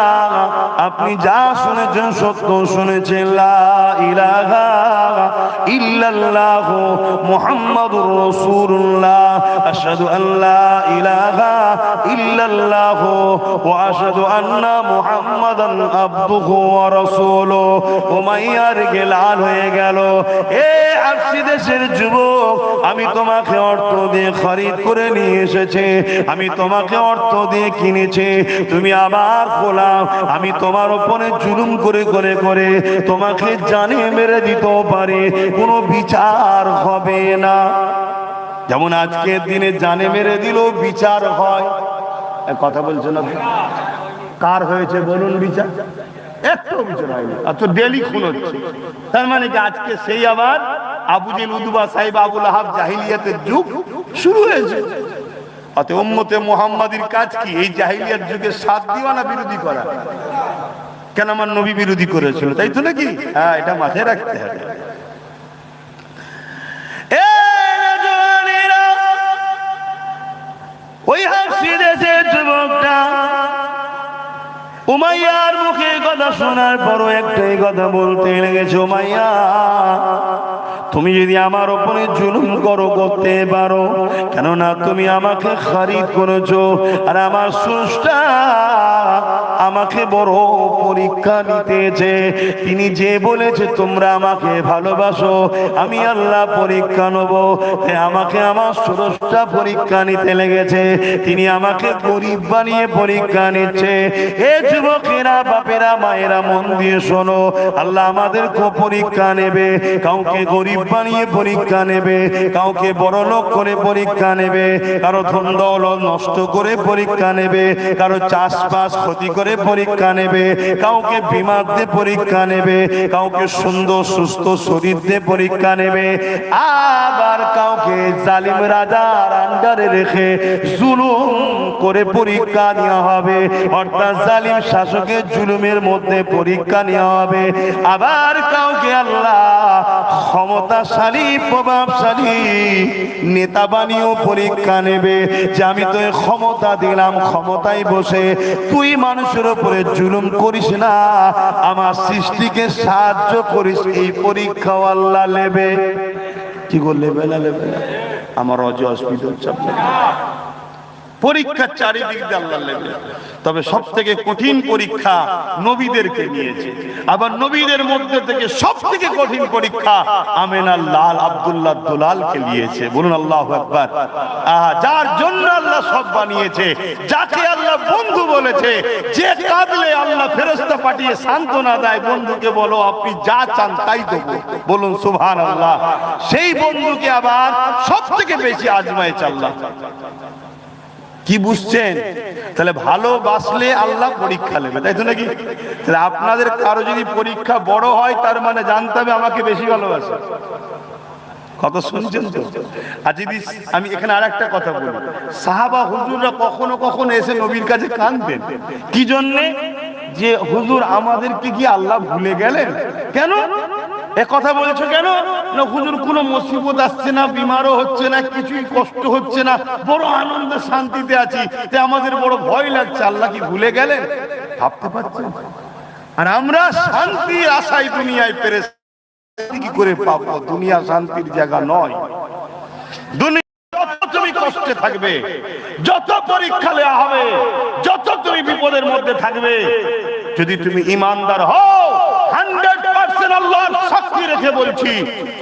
আপনি যা শুনেছেন সত্য শুনেছেন। লা ইলাহা ইল্লাল্লাহু মুহাম্মাদুর রাসূলুল্লাহ আশহাদু আল্লা ইলাহা ইল্লাল্লাহু ওয়া আশহাদু আন্না মুহাম্মাদান আবদুহু ওয়া রাসূলুহু। উমাইয়ার লাল হয়ে গেল, এ হাবশী দেশের যুবক, আমি তোমাকে অর্থ দিয়ে খরিদ করে নিয়ে এসেছি, আমি তোমাকে অর্থ দিয়ে কিনেছি, তুমি আমার গোলাম, আমি তোমার উপরে জুলুম করে করে করে তোমাকে জানে মেরে দিতেও পারি, কোনো বিচার হবে না। যেমন আজকের দিনে জানে মেরে দিলেও বিচার হয়। কথা বলছো না? কার হয়েছে বলুন বিচার? একটু বিচার হয়নি, আচ্ছা ডেলি খুন হচ্ছে। তার মানে কি আজকে সেই আবার আবু জেল উদবা সাহেব আবু লাহাব জাহিলিয়াতের যুগ শুরু হয়েছে। অতএব উম্মতে মুহাম্মাদির কাজ কি? এই জাহিলিয়াত যুগে সাথ দেওয়া না বিরোধী করা? কেন আমার নবী বিরোধী করেছিল, তাই তো নাকি? হ্যাঁ, এটা মাথায় রাখতে হবে। ওই হাবশী দেশের যুবকটা উমাইয়ার মুখে কথা শোনার পরও একটাই কথা বলতে লেগেছে, উমাইয়া, তুমি যদি আমার উপরে জুলুম করতে পারো, কেননা তুমি আমাকে খরিদ করেছো, আর আমার স্রষ্টা আমাকে বড় পরীক্ষা নিতেছে। তিনি যে বলেছে তোমরা আমাকে ভালোবাসো, আমি আল্লাহ পরীক্ষা নেব, আমাকে আমার স্রষ্টা পরীক্ষা নিতে লেগেছে। তিনি আমাকে গরিব বানিয়ে পরীক্ষা নিচ্ছে। এ যুবকেরা, বাপেরা, মায়েরা, মন দিয়ে শোনো, আল্লাহ আমাদেরকে পরীক্ষা নেবে। কাউকে গরিব বানিয়ে পরীক্ষা নেবে, কাউকে বড় লোক করে পরীক্ষা নেবে, কারো ধন দৌলত নষ্ট করে পরীক্ষা নেবে, কারো চাষবাস ক্ষতি করে পরীক্ষা নেবে, কাউকে বিমার দিয়ে পরীক্ষা নেবে, কাউকে সুন্দর সুস্থ শরীর দিয়ে পরীক্ষা নেবে, আবার কাউকে জালিম রাজার আন্ডারে রেখে জুলুম করে পরীক্ষা নেওয়া হবে, অর্থাৎ জালিম শাসকের জুলুমের মধ্যে পরীক্ষা নেওয়া হবে। আবার কাউকে আল্লাহ ক্ষমতাশালী প্রভাবশালী নেতা বানিয়েও পরীক্ষা নেবে, যে আমি তো ক্ষমতা দিলাম, ক্ষমতায় বসে তুই মানুষের উপরে জুলুম করিস না, আমার সৃষ্টিকে সাহায্য করিস, এই পরীক্ষাও আল্লাহ নেবে। কি করলে বেলা নেবে না? আমার অসুবিধা হচ্ছে পরীক্ষা চারিদিক দিয়ে আল্লাহ নেবে। তবে সব থেকে কঠিন পরীক্ষা নবীদেরকে নিয়েছে। আবার নবীদের মধ্যে থেকে সব থেকে কঠিন পরীক্ষা আমেনার লাল আব্দুল্লাহ দুলালকে নিয়েছে। বলুন আল্লাহু আকবার। যার জন্য আল্লাহ সব বানিয়েছে, যাকে আল্লাহ বন্ধু বলেছে, যে কাঁদলে আল্লাহ ফেরেশতা পাঠিয়ে সান্ত্বনা দেয়, বন্ধুকে বলো আপনি যা চান তাই দেবো। বলুন সুবহানাল্লাহ। সেই বন্ধুকে আবার সব থেকে বেশি আজমাইছে আল্লাহ। কি বুঝছেন? তাহলে ভালোবাসলে আল্লাহ পরীক্ষা নেবে, তাই তো নাকি? তাহলে আপনাদের কারো যদি পরীক্ষা বড় হয়, তার মানে জানতে হবে আমাকে বেশি ভালোবাসে। কত শুনছেন তো? আর যদি আমি এখানে আর একটা কথা বলি, সাহাবা হুজুররা কখনো কখনো এসে নবীর কাছে কাঁদতেন। কি জন্যে? যে হুজুর আমাদেরকে কি আল্লাহ ভুলে গেলেন? কেন এ কথা বলছো কেন? না হুজুর কোনো মুসিবত আসছে না, বিমারও হচ্ছে না, কিছুই কষ্ট হচ্ছে না, বড় আনন্দ শান্তিতে আছি, তাই আমাদের বড় ভয় লাগছে, আল্লাহ কি ভুলে গেলেন? ভাবতে পারছেন? আর আমরা শান্তির আশায় দুনিয়ায় পেরেছি, কি করে পাবো? দুনিয়া শান্তির জায়গা নয়। দুনিয়া যত তুমি কষ্টে থাকবে, যত পরীক্ষা নেওয়া হবে, যত তুমি বিপদের মধ্যে থাকবে, যদি তুমি ইমানদার হও, 100% আল্লাহর সাক্ষী রেখে বলছি,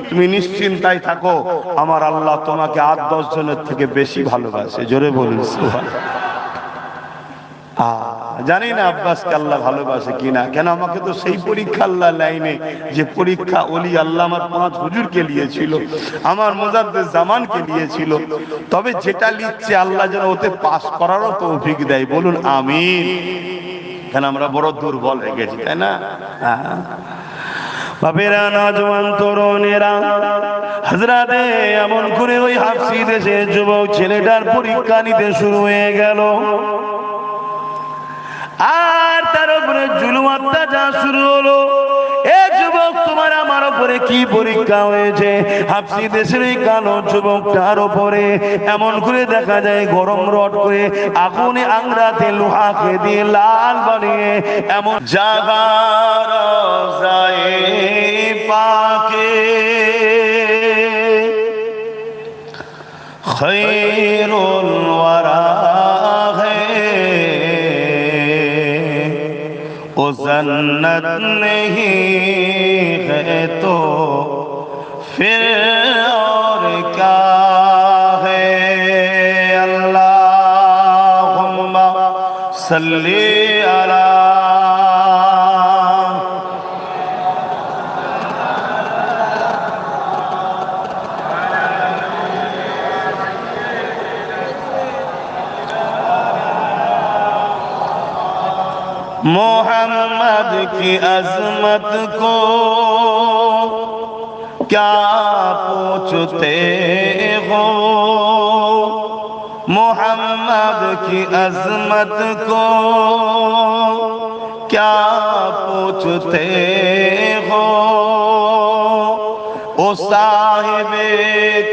তুমি নিশ্চিন্তায় থাকো, আমার আল্লাহ তোমাকে 8-10 জনের থেকে বেশি ভালোবাসে। জোরে বলুন সুবহানাল্লাহ। জানি না আব্বাসকে আল্লাহ ভালোবাসে কিনা, কেন আমাকে তো সেই পরীক্ষা আল্লাহ লাইনে, যে পরীক্ষা ওলি আল্লাহ আমার 5 হুজুরকে নিয়েছিল, আমার মুজাদ্দিদ জামানকে নিয়েছিল। তবে যেটা লিখছে আল্লাহ যেন ওতে পাস করারও তৌফিক দেয়। বলুন আমিন। কেন আমরা বড় দুর্বল হয়ে গেছি, তাই না? বাপেরা, নওজোয়ান তরুণেরা, হযরতে এমন করে ওই হাবশী দেশের যুবক ছেলেটার পরীক্ষা নিতে শুরু হয়ে গেল, আর তার উপরে জুলুম অত্যাচার শুরু হলো। এ যুবক, তোমার আমার উপরে কি পরীক্ষা হয়েছে? হাবশী দেশের এই কালো যুবকটার উপরে এমন করে দেখা যায় গরম রড করে আগুনে আংরাতে লোহাকে দিয়ে লাল বানিয়ে এমন জাগার যায় পাকে खैरुल वरा है, वो जन्नत नहीं है तो फिर और क्या है। अल्लाहुम्मा सल्ली अला मोहम्मद की अजमत को क्या पूछते हो, मोहम्मद की अजमत को क्या पूछते हो। ओ साहिबे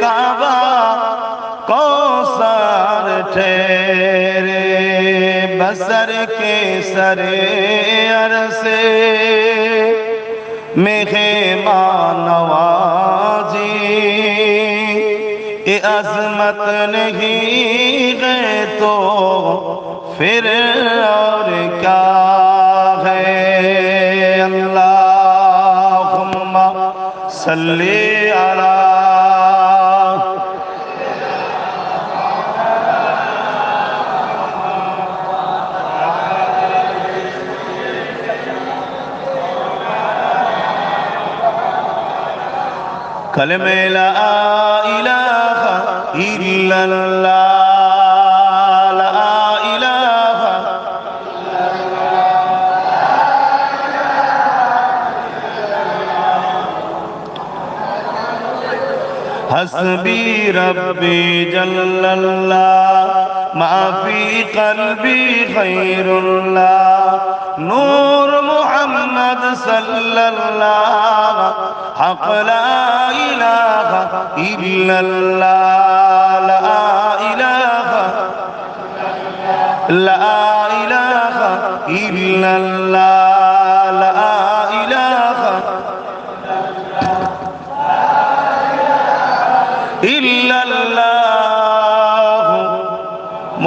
काबा कौसर ठहरे बसर के सरे अरसे मेहमान नवाजी, ये अजमत नहीं है तो फिर और क्या है। अल्लाहुम्मा सल्ली अला कलमे ला इलाहा इल्लल्लाह, ला इलाहा हस्बी रब्बी जल्लल्लाह, मा फी क़ल्बी खैरुल्लाह, नूर मुहम्मद सल्लल्लाह, हक़ ला इलाहा इल्लल्लाह, ला इलाहा इल्लल्लाह, ला इलाहा इल्लल्लाह,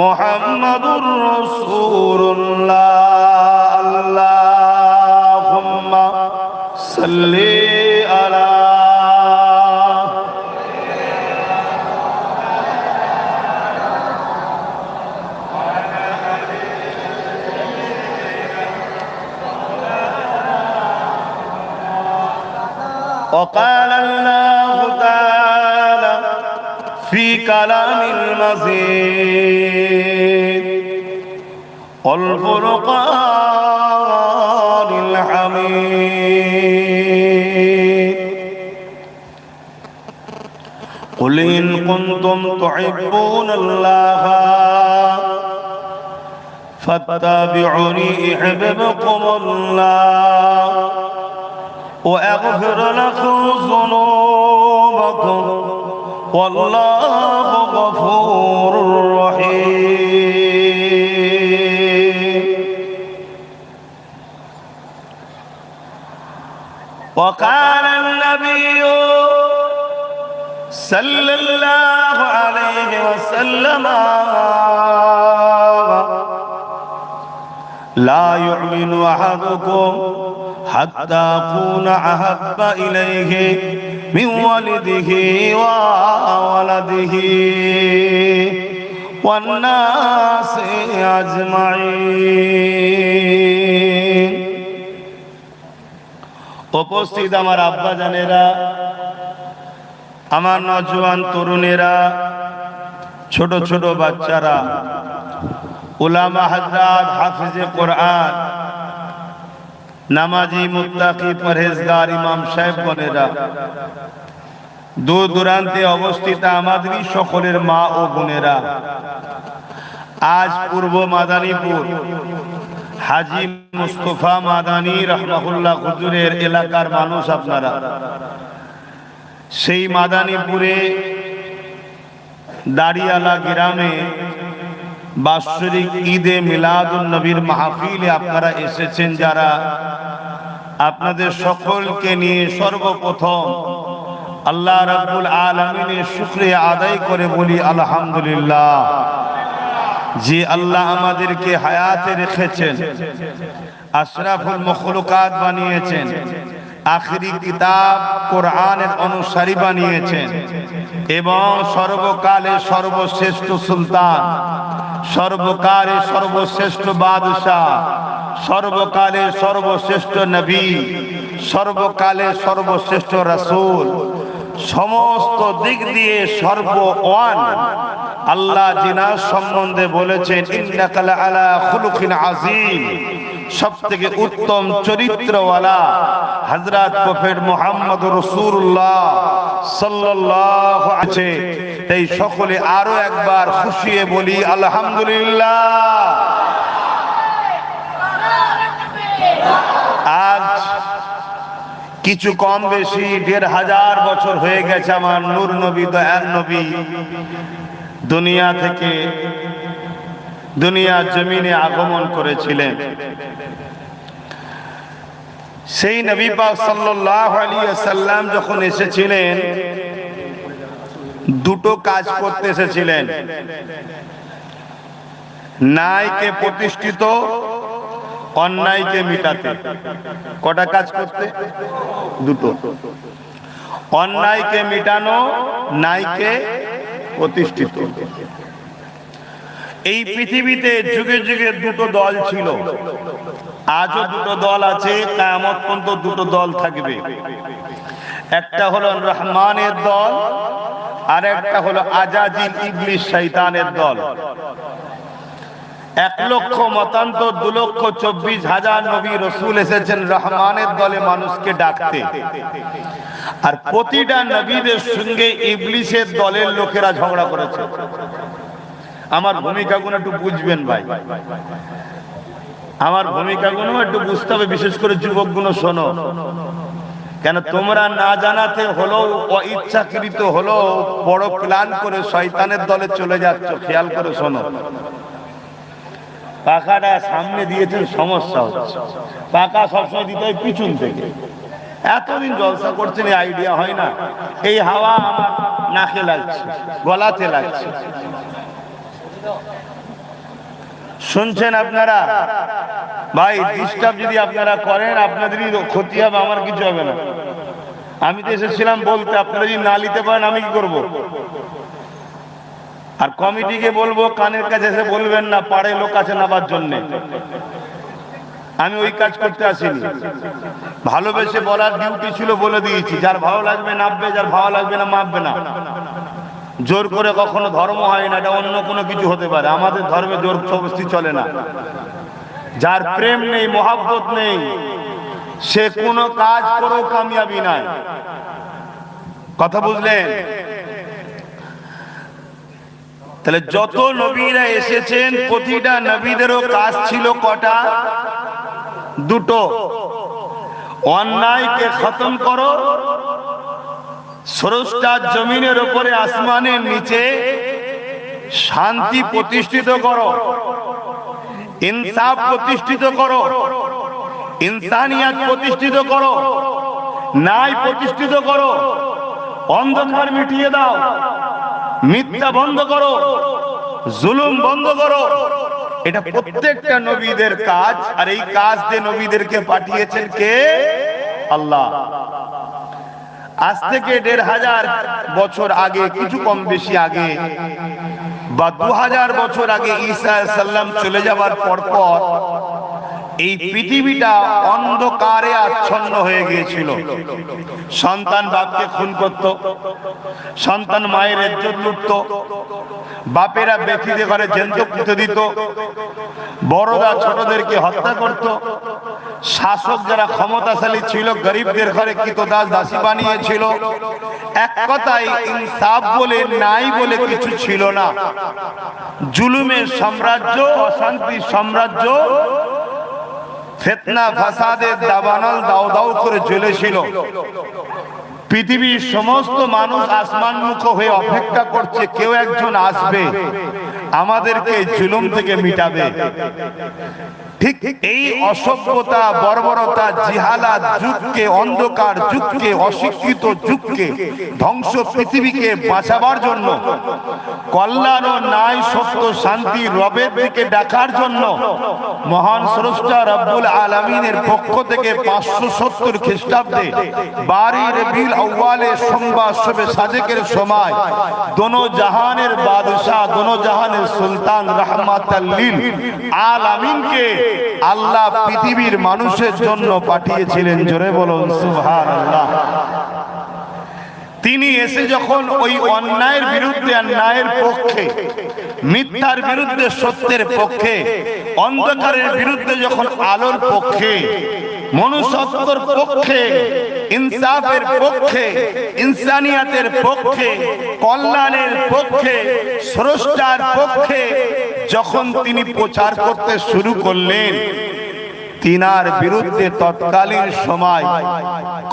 मुहम्मदुर रसूलुल्लाह। अल्लाहुम्मा सल्ली अला وقال الله تعالى في كلام المزيد والفرقان الحميد قل إن كنتم تحبون الله فاتبعوني يحببكم الله وأغفر لكم ذنوبكم والله غفور رحيم. وقال النبي صلى الله عليه وسلم لا يؤمن أحدكم حتى أكون أحب إليه من والده وولده والناس أجمعين. উপস্থিত আমার আব্বা জানেরা, আমার নওজোয়ান তরুণেরা, ছোট ছোট বাচ্চারা, উলামা হযরত, হাফিজে কোরআন, নামাজি মুত্তাকি পরহেজগার ইমাম সাহেবগণেরা, দূর দূরান্তে অবস্থিত আমাদেরই সকলের মা ও বোনেরা, আজ পূর্ব মাদারীপুর হাজী মুস্তাফা মাদানী রাহমাহুল্লাহ হুজুরের এলাকার মানুষ আপনারা, সেই মাদারীপুরে দাড়িয়ালা গ্রামে বাৎসরিক ঈদে মিলাদুন নবীর মাহফিলে আপনারা এসেছেন যারা, আপনাদের সকলকে নিয়ে সর্বপ্রথম আল্লাহ রাব্বুল আলামিনের শুকরিয়া আদায় করে বলি আলহামদুলিল্লাহ। যে আল্লাহ আমাদেরকে হায়াতে রেখেছেন, আশরাফুল মখলুকাত বানিয়েছেন, আখিরি কিতাব কোরআনের অনুসারী বানিয়েছেন এবং সর্বকালের সর্বশ্রেষ্ঠ সুলতান, সর্বকালের সর্বশ্রেষ্ঠ বাদশাহ, সর্বকালের সর্বশ্রেষ্ঠ নবী, সর্বকালের সর্বশ্রেষ্ঠ রাসূল, সমস্ত দিক দিয়ে সর্বওয়ান আল্লাহ জিনার সম্বন্ধে বলেছেন ইন্নাকা লাআলা খুলুকিন আযীম, সবথেকে উত্তম চরিত্রওয়ালা হযরত প্রফেট মুহাম্মদুর রাসূলুল্লাহ সাল্লাল্লাহু আলাইহি। তাই সকলে আরো একবার খুশিয়ে বলি আলহামদুলিল্লাহ। আজ কিছু কম বেশি ১৫০০ বছর হয়ে গেছে আমার নূর নবী, দয়ার নবী দুনিয়া থেকে দুনিয়ার জমিনে আগমন করেছিলেন। সেই নবী পাক সাল্লাল্লাহু আলাইহি ওয়াসাল্লাম যখন এসেছিলেন, দুটো কাজ করতে এসেছিলেন। ন্যায়কে প্রতিষ্ঠিত, অন্যায়কে মিটাতে। কটা কাজ করতে? দুটো। অন্যায়কে মিটানো, ন্যায়কে প্রতিষ্ঠিত। এই পৃথিবীতে যুগে যুগে দুটো দল ছিল, আজও দুটো দল আছে, কিয়ামত পর্যন্ত দুটো দল থাকবে। একটা হলো রহমানের দল, আর একটা হলো আজাজিল ইবলিস শয়তানের দল। ১,০০,০০০ মতান্তর ২,২৪,০০০ নবী রাসূল এসেছেন রহমানের দলে মানুষকে ডাকতে, আর প্রতিটা নবীদের সঙ্গে ইবলিসের দলের লোকেরা ঝগড়া করেছে। আমার ভূমিকাগুলো একটু বুঝবেন ভাই, আমার ভূমিকাগুলো একটু বুঝতে হবে, বিশেষ করে যুবকগুলো শোনো। কেন তোমরা না জানাতে হলো, অইচ্ছাকৃত হলো, বড় প্ল্যান করে শয়তানের দলে চলে যাচ্ছ। খেয়াল করে শোনো, পাখাটা সামনে দিয়েছেন, সমস্যা হচ্ছে। পাকা সবসময় দিতে হয় পিছন থেকে। এতদিন জলসা করছেন, এই আইডিয়া হয় না। এই হাওয়া আমার নাকে লাগছে, গলাতে লাগছে। শুনছেন আপনারা? ভাই ডিস্টার্ব যদি আপনারা করেন, আপনাদেরই ক্ষতি হবে, আমার কিছু হবে না। আমি তো এসেছিলাম বলতে, আপনারা যদি না নিতে পারেন আমি কি করব? আর কমিটিকে বলবো কানের কাছে এসে বলবেন না, পাড়ে লোক আছে নাবার জন্যে। আমি ওই কাজ করতে আসিনি, ভালোবেসে বলার ডিউটি ছিল, বলে দিয়েছি। যার ভালো লাগবে নামবে, যার ভালো লাগবে না মাপবে না। জোর করে কখনো ধর্ম হয় না, এটা অন্য কোনো কিছু হতে পারে। আমাদের ধর্মে জোর জবরদস্তি চলে না। যার প্রেম নেই, মহব্বত নেই, সে কোনো কাজ করেও কামিয়াবি নাই। কথা বুঝলেন? তাহলে যত নবীরা এসেছেন, প্রতিটা নবীদেরও কাজ ছিল কটা? দুটো। অন্যায়কে খতম করো, স্রষ্টার জমিনের উপরে আসমানের নিচে শান্তি প্রতিষ্ঠিত করো, ইনসাফ প্রতিষ্ঠিত করো, ইনসানিয়াত প্রতিষ্ঠিত করো, ন্যায় প্রতিষ্ঠিত করো, অন্ধকার মিটিয়ে দাও, মিথ্যা বন্ধ করো, জুলুম বন্ধ করো। এটা প্রত্যেকটা নবীদের কাজ। আর এই কাজ দিয়ে নবীদেরকে পাঠিয়েছেন কে? আল্লাহ। আজ থেকে ১৫০০ বছর আগে, কিছু কম বেশি আগে, বা ২০০০ বছর আগে ঈসা আলাইহিস সালাম চলে যাওয়ার পর এই পৃথিবীটা অন্ধকারে আচ্ছন্ন হয়ে গিয়েছিল। সন্তান বাপকে খুন করত, সন্তান মায়ের ইজ্জত লুটত, বাপেরা বেঠিতে ঘরে জ্যান্ত পুঁতে দিত, বড়রা ছোটদেরকে হত্যা করত, শাসক যারা ক্ষমতাশালী ছিল গরিবদের ঘরে কৃতদাস দাসী বানিয়েছিল। এক কথায় ইনসাফ বলে, নাই বলে কিছু ছিল না। জুলুমের সাম্রাজ্য, অশান্তির সাম্রাজ্য, ফিতনা ফাসাদের দাবানল দাও দাও করে জ্বলেছিল। পৃথিবীর সমস্ত মানুষ আসমানমুখ হয়ে অপেক্ষা করছে, কেউ একজন আসবে আমাদেরকে জুলুম থেকে মিটাবে। ঠিক এই অসভ্যতা, বর্বরতা, জিহালাত যুগকে, অন্ধকার যুগকে, অশিক্ষিত যুগকে, ধ্বংস পৃথিবীকে বাঁচাবার জন্য, কল্যাণ ও ন্যায়, সত্য, শান্তি, রবের দিকে ডাকার জন্য মহান স্রষ্টা রব্বুল আলামিনের পক্ষ থেকে 570 খ্রিস্টাব্দে 12 রবিউল আউয়ালে সোমবার শবে সাদেকের সময় দোনো জাহানের বাদশাহ, দোনো জাহানের সুলতান রাহমাতাল লিল আলামিনকে আল্লাহ পৃথিবীর মানুষের জন্য পাঠিয়েছিলেন। জোরে বলুন সুবহানাল্লাহ। তিনি এসে যখন ওই অন্যায়ের বিরুদ্ধে, ন্যায়ের পক্ষে, মিথ্যার বিরুদ্ধে সত্যের পক্ষে, অন্ধকারের বিরুদ্ধে যখন আলোর পক্ষে, মনুষ্যত্বর পক্ষে, ইনসাফের পক্ষে, ইনসানিয়াতের পক্ষে, কল্যাণের পক্ষে, স্রষ্টার পক্ষে যখন তিনি প্রচার করতে শুরু করলেন, তিনার বিরুদ্ধে তৎকালীন সময়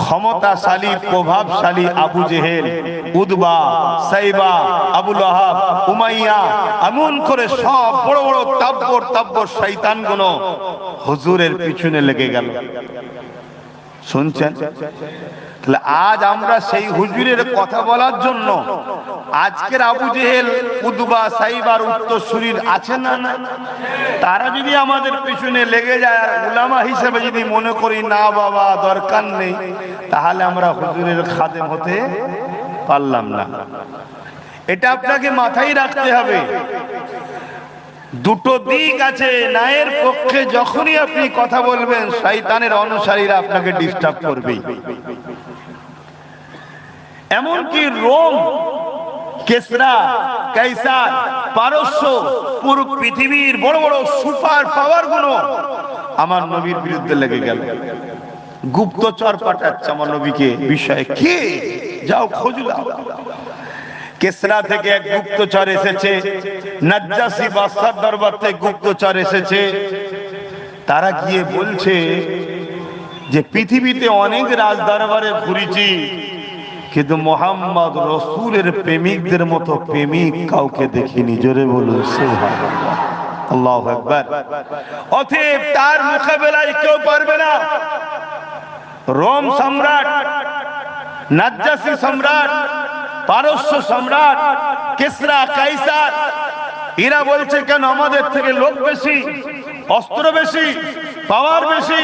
ক্ষমতাশালী, প্রভাবশালী আবু জেহেল, উদবা, সাইবা, আবু লাহাব, উমাইয়া, এমন করে সব বড় বড় তাব্বর শয়তানগুলো হুজুরের পিছনে লেগে গেল। শুনছেন? তাহলে আজ আমরা সেই হুজুরের কথা বলার জন্য আজকের আবু জেহেল, উদবা, সাইবার উত্তরসূরির আছে না? তারা যদি আমাদের পিছনে লেগে যায় আর উলামা হিসেবে যদি মনে করি না বাবা দরকার নেই, তাহলে আমরা হুজুরের খাদেম হতে পারলাম না। এটা আপনাকে মাথায় রাখতে হবে। দুটো দিক আছে। ন্যায়ের পক্ষে যখনই আপনি কথা বলবেন, শয়তানের অনুসারীরা আপনাকে ডিস্টার্ব করবে। এমনকি রোম, কেসরা, কাইসার, পারস্য, পুরো পৃথিবীর বড় বড় সুপার পাওয়ার গুলো আমার নবীর বিরুদ্ধে লেগে গেল। গুপ্তচর পাঠাচ্ছে আমার নবীকে বিষয়ে, কে যাও খোঁজ লাও। কেসরা থেকে এক গুপ্তচর এসেছে, নাজ্জাসী বাদশার দরবার থেকে গুপ্তচর এসেছে। তারা গিয়ে বলছে যে পৃথিবীতে অনেক রাজ দরবারে ঘুরেছি, কিন্তু মোহাম্মদ রসুলের প্রেমিকদের মতো প্রেমিক কাউকে দেখিনি। জোরে বলুন সুবহানাল্লাহ, আল্লাহু আকবার। অতএব তার মোকাবেলায় কেউ পারবে না। রোম সম্রাট, নাজ্জাসী সম্রাট, পারস্য সম্রাট, কেসরা, কাইসার, এরা বলছে কেন আমাদের থেকে লোক বেশি, অস্ত্র বেশি, পাওয়ার বেশি।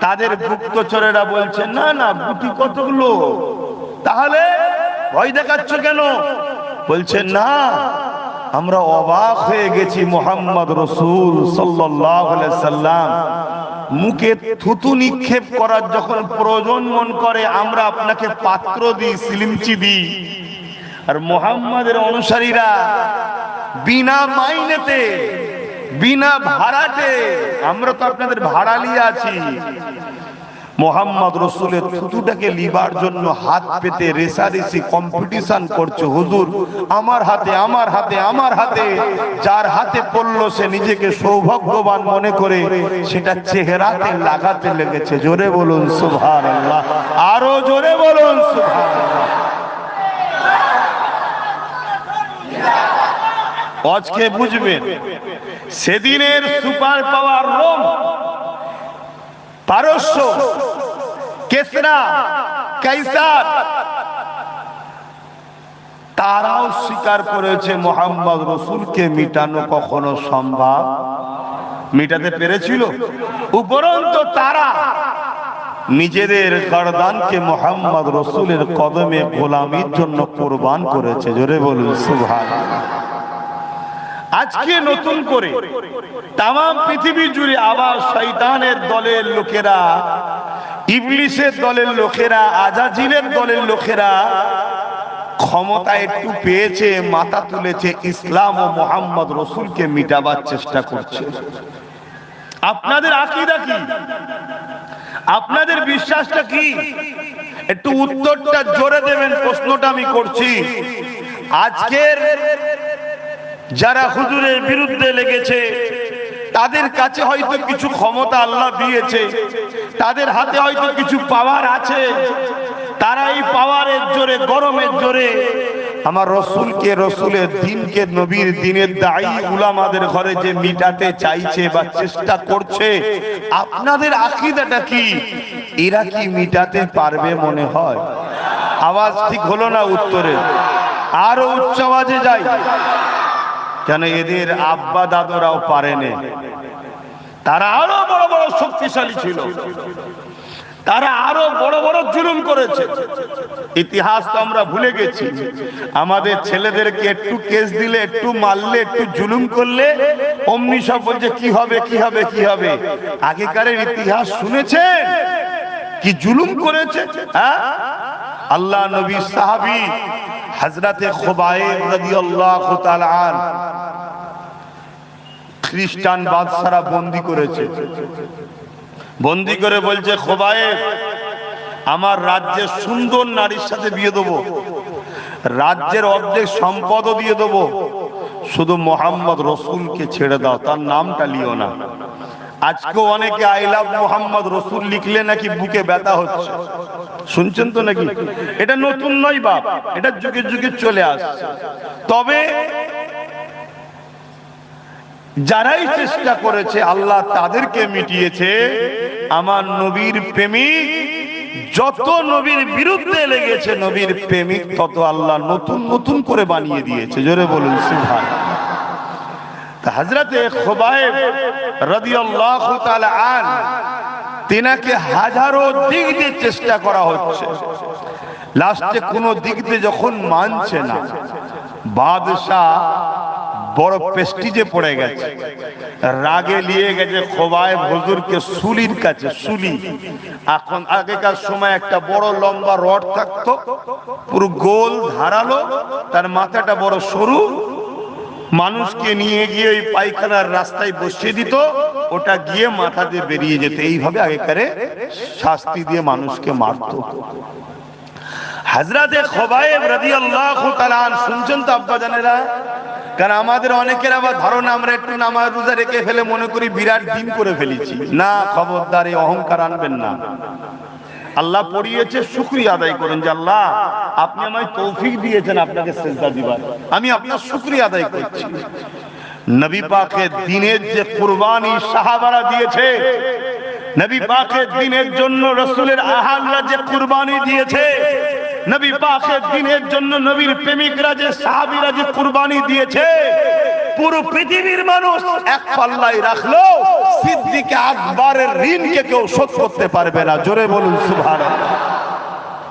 তাদের গুপ্তচরেরা বলছে না না, গুটি কতগুলো, তাহলে ভয় দেখাচ্ছ কেন? বলছে না, আমরা অবাক হয়ে গেছি, মুহাম্মদ রাসূল সাল্লাল্লাহু আলাইহি সাল্লাম মুখে থুতু নিক্ষেপ করার যখন প্রয়োজন মন করে, আমরা আপনাকে পাত্র দিই, সিলিমচি দিই। আর মুহাম্মাদের অনুসারীরা বিনা মাইনেতে, বিনা ভাড়াতে, আমরা তো আপনাদের ভাড়া নিয়ে আছি, মোহাম্মদ রসুলের থুতুটাকে লিবার জন্য হাত পেতে রেসারেসি কম্পিটিশন করছে। হুজুর আমার হাতে, আমার হাতে, আমার হাতে। যার হাতে পড়লো সে নিজেকে সৌভাগ্যবান মনে করে সেটা চেহারাতে লাগাতে লেগেছে। জোরে বলুন সুবহানাল্লাহ, আরো জোরে বলুন সুবহানাল্লাহ। আজকে বুঝবেন সেদিনের সুপার পাওয়ার রোম, পারস্য, কেসরা, কাইসার, তারাও স্বীকার করেছে মোহাম্মদ রসুলকে মিটানো কখনো সম্ভব, মিটাতে পেরেছিল। উপরন্তু তারা নিজেদের গর্দানকে মোহাম্মদ রসুলের কদমে গোলামির জন্য কোরবান করেছে। জোরে বলুন সুবহানাল্লাহ। আজকে নতুন করে তামাম পৃথিবী জুড়ে আবার শয়তানের দলের লোকেরা, ইবলিসের দলের লোকেরা, আজাজিলের দলের লোকেরা ক্ষমতা একটু পেয়েছে, মাথা তুলেছে, ইসলাম ও মোহাম্মদ রসুলকে মিটাবার চেষ্টা করছে। আপনাদের আকীদা কি? আপনাদের বিশ্বাসটা কি? একটু উত্তরটা জোরে দেবেন, প্রশ্নটা আমি করছি। আজকের যারা হুজুরের বিরুদ্ধে লেগেছে, তাদের কাছে হয়তো কিছু ক্ষমতা আল্লাহ দিয়েছে, তাদের হাতে হয়তো কিছু পাওয়ার আছে। তারা এই পাওয়ারের জোরে, গরমের জোরে আমার রসুলকে, রসুলের দিনকে, নবীর দিনের দায়ী উলামাদের ঘরে যে মিটাতে চাইছে বা চেষ্টা করছে, আপনাদের আকীদাটা কি? এরা কি মিটাতে পারবে মনে হয়? আওয়াজ ঠিক হলো না উত্তরে, আরো উচ্চ আওয়াজে যাই। কেন এদের আব্বা দাদুরাও পারেনি, তারা আরো বড় বড় শক্তিশালী ছিল, তারা আরো বড় বড় জুলুম করেছে। ইতিহাস তো আমরা ভুলে গেছি। আমাদের ছেলেদেরকে একটু কেস দিলে, একটু মারলে, একটু জুলুম করলে অমনি সব বলছে কি হবে কি হবে কি হবে। আগেকারের ইতিহাস শুনেছেন কি জুলুম করেছে? হ্যাঁ, আল্লাহ নবী সাহাবী হযরতে খুবাইব রাদিয়াল্লাহু তাআলা আনহু খ্রিস্টান বাদশারা বন্দী করেছে। বন্দী করে বলছে, খুবাইব, আমার রাজ্যের সুন্দর নারীর সাথে বিয়ে দেবো, রাজ্যের অর্ধেক সম্পদও দিয়ে দেবো, শুধু মোহাম্মদ রসুলকে ছেড়ে দাও, তার নামটা লিও না। আজকে অনেকে আই লাভ মোহাম্মদ রসুল লিখলে নাকি বুকে ব্যথা হচ্ছে, শুনছেন তো নাকি? এটা নতুন নয় বাপ, এটা যুগে যুগে চলে আসছে। তবে যারাই চেষ্টা করেছে আল্লাহ তাদেরকে মিটিয়েছে। আমার নবীর প্রেমিক যত নবীর বিরুদ্ধে লেগেছে, নবীর প্রেমিক তত আল্লাহ নতুন নতুন করে বানিয়ে দিয়েছে। জোরে বলুন সুবহানাল্লাহ। হযরতে খুবাইব রাদিয়াল্লাহু তাআলা আনহু, তিনাকে হাজারো দিক দিয়ে চেষ্টা করা হচ্ছে, লাস্টে কোনো দিক দিয়ে যখন মানছে না, বাদশাহ বড় প্রেস্টিজে পড়ে গেছে, রাগে নিয়ে গেছে খুবাইব হুজুরকে সুলির কাছে। সুলি এখন, আগেকার সময় একটা বড় লম্বা রড থাকতো, পুরো গোল ধারালো, তার মাথাটা বড় সরু, মানুষকে নিয়ে গিয়ে ওই পায়খানার রাস্তায় বসিয়ে দিত, ওটা গিয়ে মাথা দিয়ে বেরিয়ে যেত। এইভাবে আগেকারে শাস্তি দিয়ে মানুষকে মারত। হযরতে খুবাইব রাদিয়াল্লাহু তাআলা আনহু, শুনছেন তো আব্বা জানেরা? কারণ আমাদের অনেকের আবার ধারণা আমরা একটু নামাজ রোজা রেখে ফেলে মনে করি বিরাট দিন করে ফেলেছি। না, খবরদার, এই অহংকার আনবেন না। আল্লাহ পড়িয়েছে, শুকরিয়া আদায় করেন যে আল্লাহ আপনি আমায় তৌফিক দিয়েছেন আপনাকে সিজদা দিবার, আমি আপনার শুকরিয়া আদায় করছি। নবী পাকের দ্বীনের যে কুরবানি সাহাবারা দিয়েছে, নবী পাকের দ্বীনের জন্য রাসূলের আহলরা যে কুরবানি দিয়েছে, নবী পাকের দ্বীনের জন্য নবীর প্রেমিকরা যে সাহাবীরা যে কুরবানি দিয়েছে, পুরো পৃথিবীর মানুষ এক পাল্লায় রাখলো, সিদ্দিক আকবরের ঋণকে কেউ শোধ করতে পারবে না। জোরে বলুন সুবহানাল্লাহ।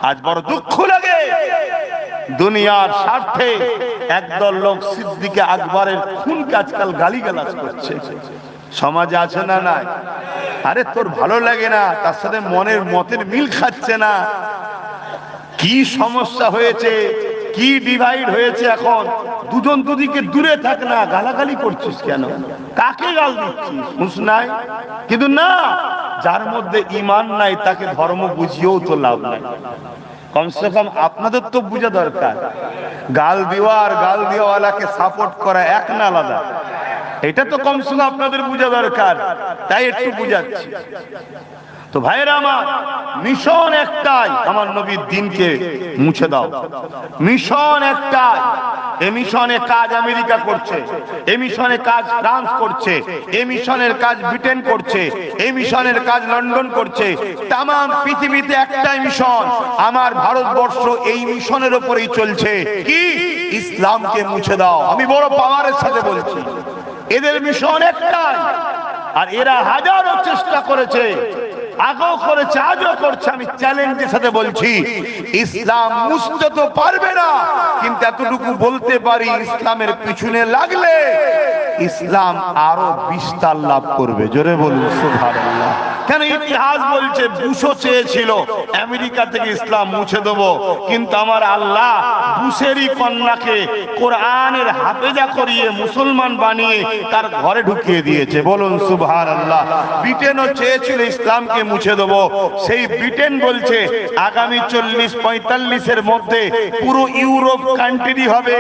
আজ বড় দুঃখ লাগে, দুনিয়ার স্বার্থে একদল লোক সিদ্দিক আকবরের খুনকে আজকাল গালিগালাজ করছে। সমাজে আছে না নাই? আরে তোর ভালো লাগে না, তার সাথে মতের মিল খাচ্ছে না, কি সমস্যা হয়েছে, কি ডিভাইড হয়েছে, এখন দুজন দুদিকে দূরে থাক না, গালাগালি করছিস কেন? কাকে গাল দিচ্ছিস? বুঝ নাই? কিন্তু না, যার মধ্যে ঈমান নাই তাকে ধর্ম বুঝিয়েও তো লাভ নাই। কমসে কম আপনাদের তো বুঝা দরকার, গাল দেওয়া আর গাল দেওয়ালাকে সাপোর্ট করা এক না আলাদা, এটা তো কমসে কম আপনাদের বুঝা দরকার। তাই একটু বুঝাচ্ছি। তো ভাইরা আমার, মিশন একটাই, আমার নবীর দ্বীনকে মুছে দাও। মিশন একটাই। এই মিশনে কাজ আমেরিকা করছে, এই মিশনে কাজ ফ্রান্স করছে, এই মিশনের কাজ ব্রিটেন করছে, এই মিশনের কাজ লন্ডন করছে। তাম পৃথিবীতে একটাই মিশন, আমার ভারতবর্ষ এই মিশনের উপরেই চলছে। কি? ইসলামকে মুছে দাও। আমি বড় পাওয়ারের সাথে বলছি, এদের মিশন একটাই। আর এরা হাজারো চেষ্টা করেছে, আগেও করেছে, আজও করছে। আমি চ্যালেঞ্জের সাথে বলছি, ইসলাম মুছতে তো পারবে না, কিন্তু এতটুকু বলতে পারি, ইসলামের পিছনে লাগলে ইসলাম আরো বিস্তার লাভ করবে। জোরে বলুন সুবহানাল্লাহ। কেন? ইতিহাস বলছে বুশও চেয়েছিল আমেরিকা থেকে ইসলাম মুছে দেবো, কিন্তু আমার আল্লাহ বুশেরই কন্যাকে কোরআনের হাফেজা করিয়ে মুসলমান বানিয়ে তার ঘরে ঢুকিয়ে দিয়েছে। বলুন সুবহানাল্লাহ। ব্রিটেনও চেয়েছিল ইসলামকে মুছে দেবো, সেই ব্রিটেন বলছে আগামী 40-45-এর মধ্যে পুরো ইউরোপ কান্ট্রি হবে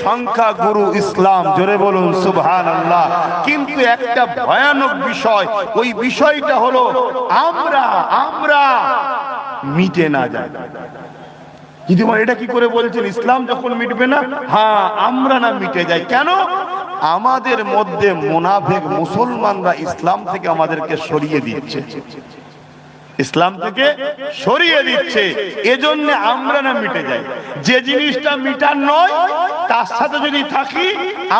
সংখ্যা গুরু ইসলাম। জোরে বলুন সুবহানাল্লাহ। কিন্তু একটা ভয়ানক বিষয়, ওই বিষয়টা হলো আমরা মিটে না যায়। যদি এটা কি করে বলছেন ইসলাম যখন মিটবে না? হ্যাঁ, আমরা না মিটে যাই কেন? আমাদের মধ্যে মুনাফিক মুসলমানরা ইসলাম থেকে আমাদেরকে সরিয়ে দিচ্ছে, ইসলাম থেকে সরিয়ে দিচ্ছে, এজন্য আমরা না মিটে যাই। যে জিনিসটা মিটার নয় তার সাথে যদি থাকি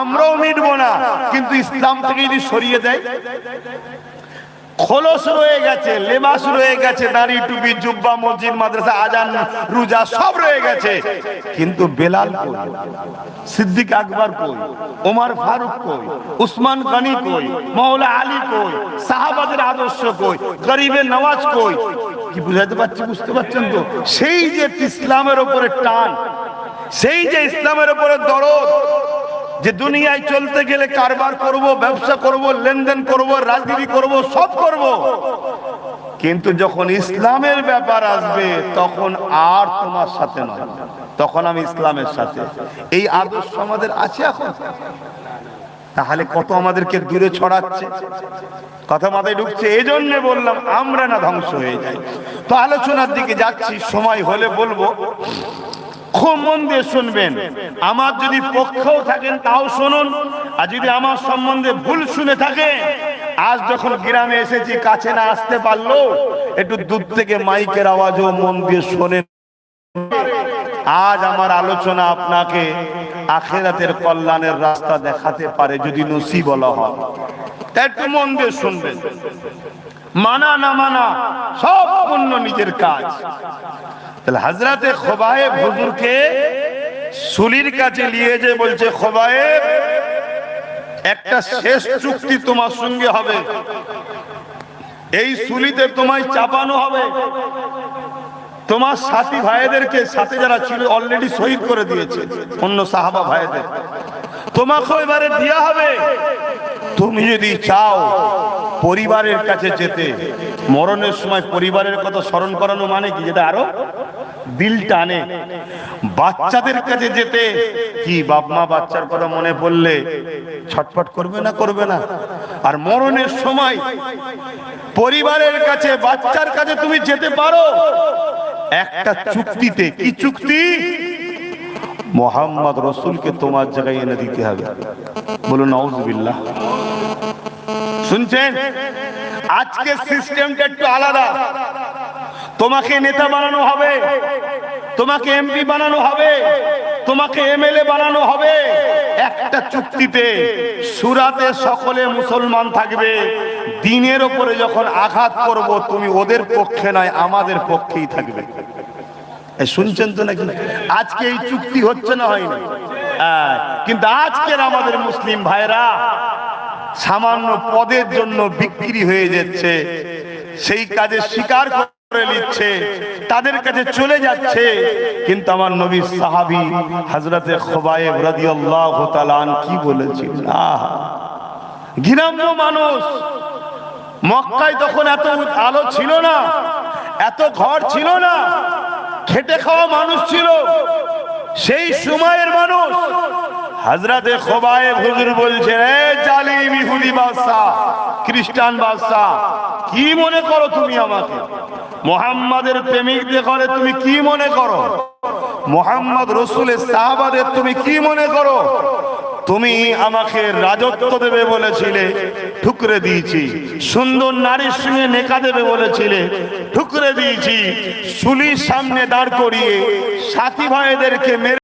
আমরাও মিটবো না, কিন্তু ইসলাম থেকে যদি সরিয়ে দেয়, খোলস রয়ে গেছে, লেবাস রয়ে গেছে, দাড়ি টুপি জুব্বা মসজিদ মাদ্রাসা আজান রোজা সব রয়ে গেছে, কিন্তু বেলাল কই, সিদ্দিক আকবর কই, ওমর ফারুক কই, উসমান গনি কই, মাওলা আলী কই, সাহাবাদের আদর্শ কই, গরিবের নওয়াজ কই? কি বুঝাতে পারছি? বুঝতে পারছেন তো? সেই যে ইসলামের উপরে টান, সেই যে ইসলামের উপরে দরদ, যে দুনিয়ায় চলতে গেলে কারবার করব, ব্যবসা করব, লেনদেন করব, রাজনীতি করব, সব করব, কিন্তু যখন ইসলামের ব্যাপার আসবে তখন আর তোমার সাথে নয়, তখন আমি ইসলামের সাথে। এই আদর্শ আমাদের আছে এখন? তাহলে কত আমাদেরকে দূরে ছড়াচ্ছে, কথা মাথায় ঢুকছে। এই জন্য বললাম আমরা না ধ্বংস হয়ে যাই। তো আলোচনার দিকে যাচ্ছি, সময় হলে বলবো, খুব মন দিয়ে শুনবেন। আমার যদি পক্ষেও থাকেন তাও শুনুন, আর যদি আমার সম্বন্ধে ভুল শুনে থাকে, আজ যখন গ্রামে এসেছি কাছে না আসতে পারলো, একটু দূর থেকে মাইকের আওয়াজও মন দিয়ে শোনেন। আজ আমার আলোচনা আপনাকে আখিরাতের কল্যাণের রাস্তা দেখাতে পারে যদি নসিব বলা হয়। একটু মন দিয়ে শুনবেন। মানা না মানা সব পূর্ণ নিজের কাজ। তাহলে হযরতে খুবাইব হুজুরকে সুলির কাছে নিয়ে যে বলছে, খুবাইব একটা শেষ চুক্তি তোমার সঙ্গে হবে, এই সুলিতে তোমায় চাপানো হবে, তোমার সাথী ভাইদেরকে, সাথে যারা ছিল অলরেডি শহীদ করে দিয়েছে অন্য সাহাবা ভাইদের, তোমাকে এবারে দেয়া হবে। তুমি যদি চাও পরিবারের কাছে যেতে, মরণের সময় পরিবারের কথা স্মরণ করানো মানে কি, যেটা আরো দিল টানে। বাচ্চাদের কাছে যেতে, কি বাপ মা বাচ্চার কথা মনে পড়লে ছটফট করবে না? করবে না? আর মরণের সময় পরিবারের কাছে, বাচ্চার কাছে তুমি যেতে পারো একটা চুক্তিতে। কি চুক্তি? মোহাম্মদ রসুলকে তোমার জায়গায় এনে দিতে হবে। বলুন নাউজুবিল্লাহ। শুনছেন? আজকে সিস্টেমটা একটু আলাদা। তোমাকে নেতা বানানো হবে, তোমাকে এমপি বানানো হবে, তোমাকে এমএলএ বানানো হবে একটা চুক্তিতে। সূরাতে সকলে মুসলমান থাকবে, দ্বীনের উপরে যখন আঘাত করব তুমি ওদের পক্ষে নয় আমাদের পক্ষেই থাকবে। শুনছেন তো নাকি? আজকে এই চুক্তি হচ্ছে না, হয় না? কিন্তু আজকের আমাদের মুসলিম ভাইরা সামান্য পদের জন্য বিক্রি হয়ে যাচ্ছে, সেই কাজে স্বীকার করে নিচ্ছে, তাদের কাছে চলে যাচ্ছে। কিন্তু আমার নবী সাহাবী হযরতে খুবাইব রাদিয়াল্লাহু তাআলা আন কি বলেছেন? গ্রাম্য মানুষ, মক্কায় তখন এত আলো ছিল না, এত ঘর ছিল না, খেটে খাওয়া মানুষ ছিল সেই সময়ের মানুষ। হযরতে খুবাইব হুজুর বলছেন, এ জালিম ইহুদি বাদশা, খ্রিস্টান বাদশা, কি মনে করো তুমি আমাকে? মুহাম্মাদের প্রেমিকদের ঘরে তুমি কি মনে করো? মুহাম্মদ রাসূলের সাহাবাদের তুমি কি মনে করো? তুমি আমাকে রাজত্ব দেবে বলেছিলে, ঠুকরে দিয়েছি। সুন্দর নারীর সঙ্গে নেকা দেবে বলেছিলে, ঠুকরে দিয়েছি। সুলির সামনে দাঁড় করিয়ে সাথী ভাইদেরকে মেরে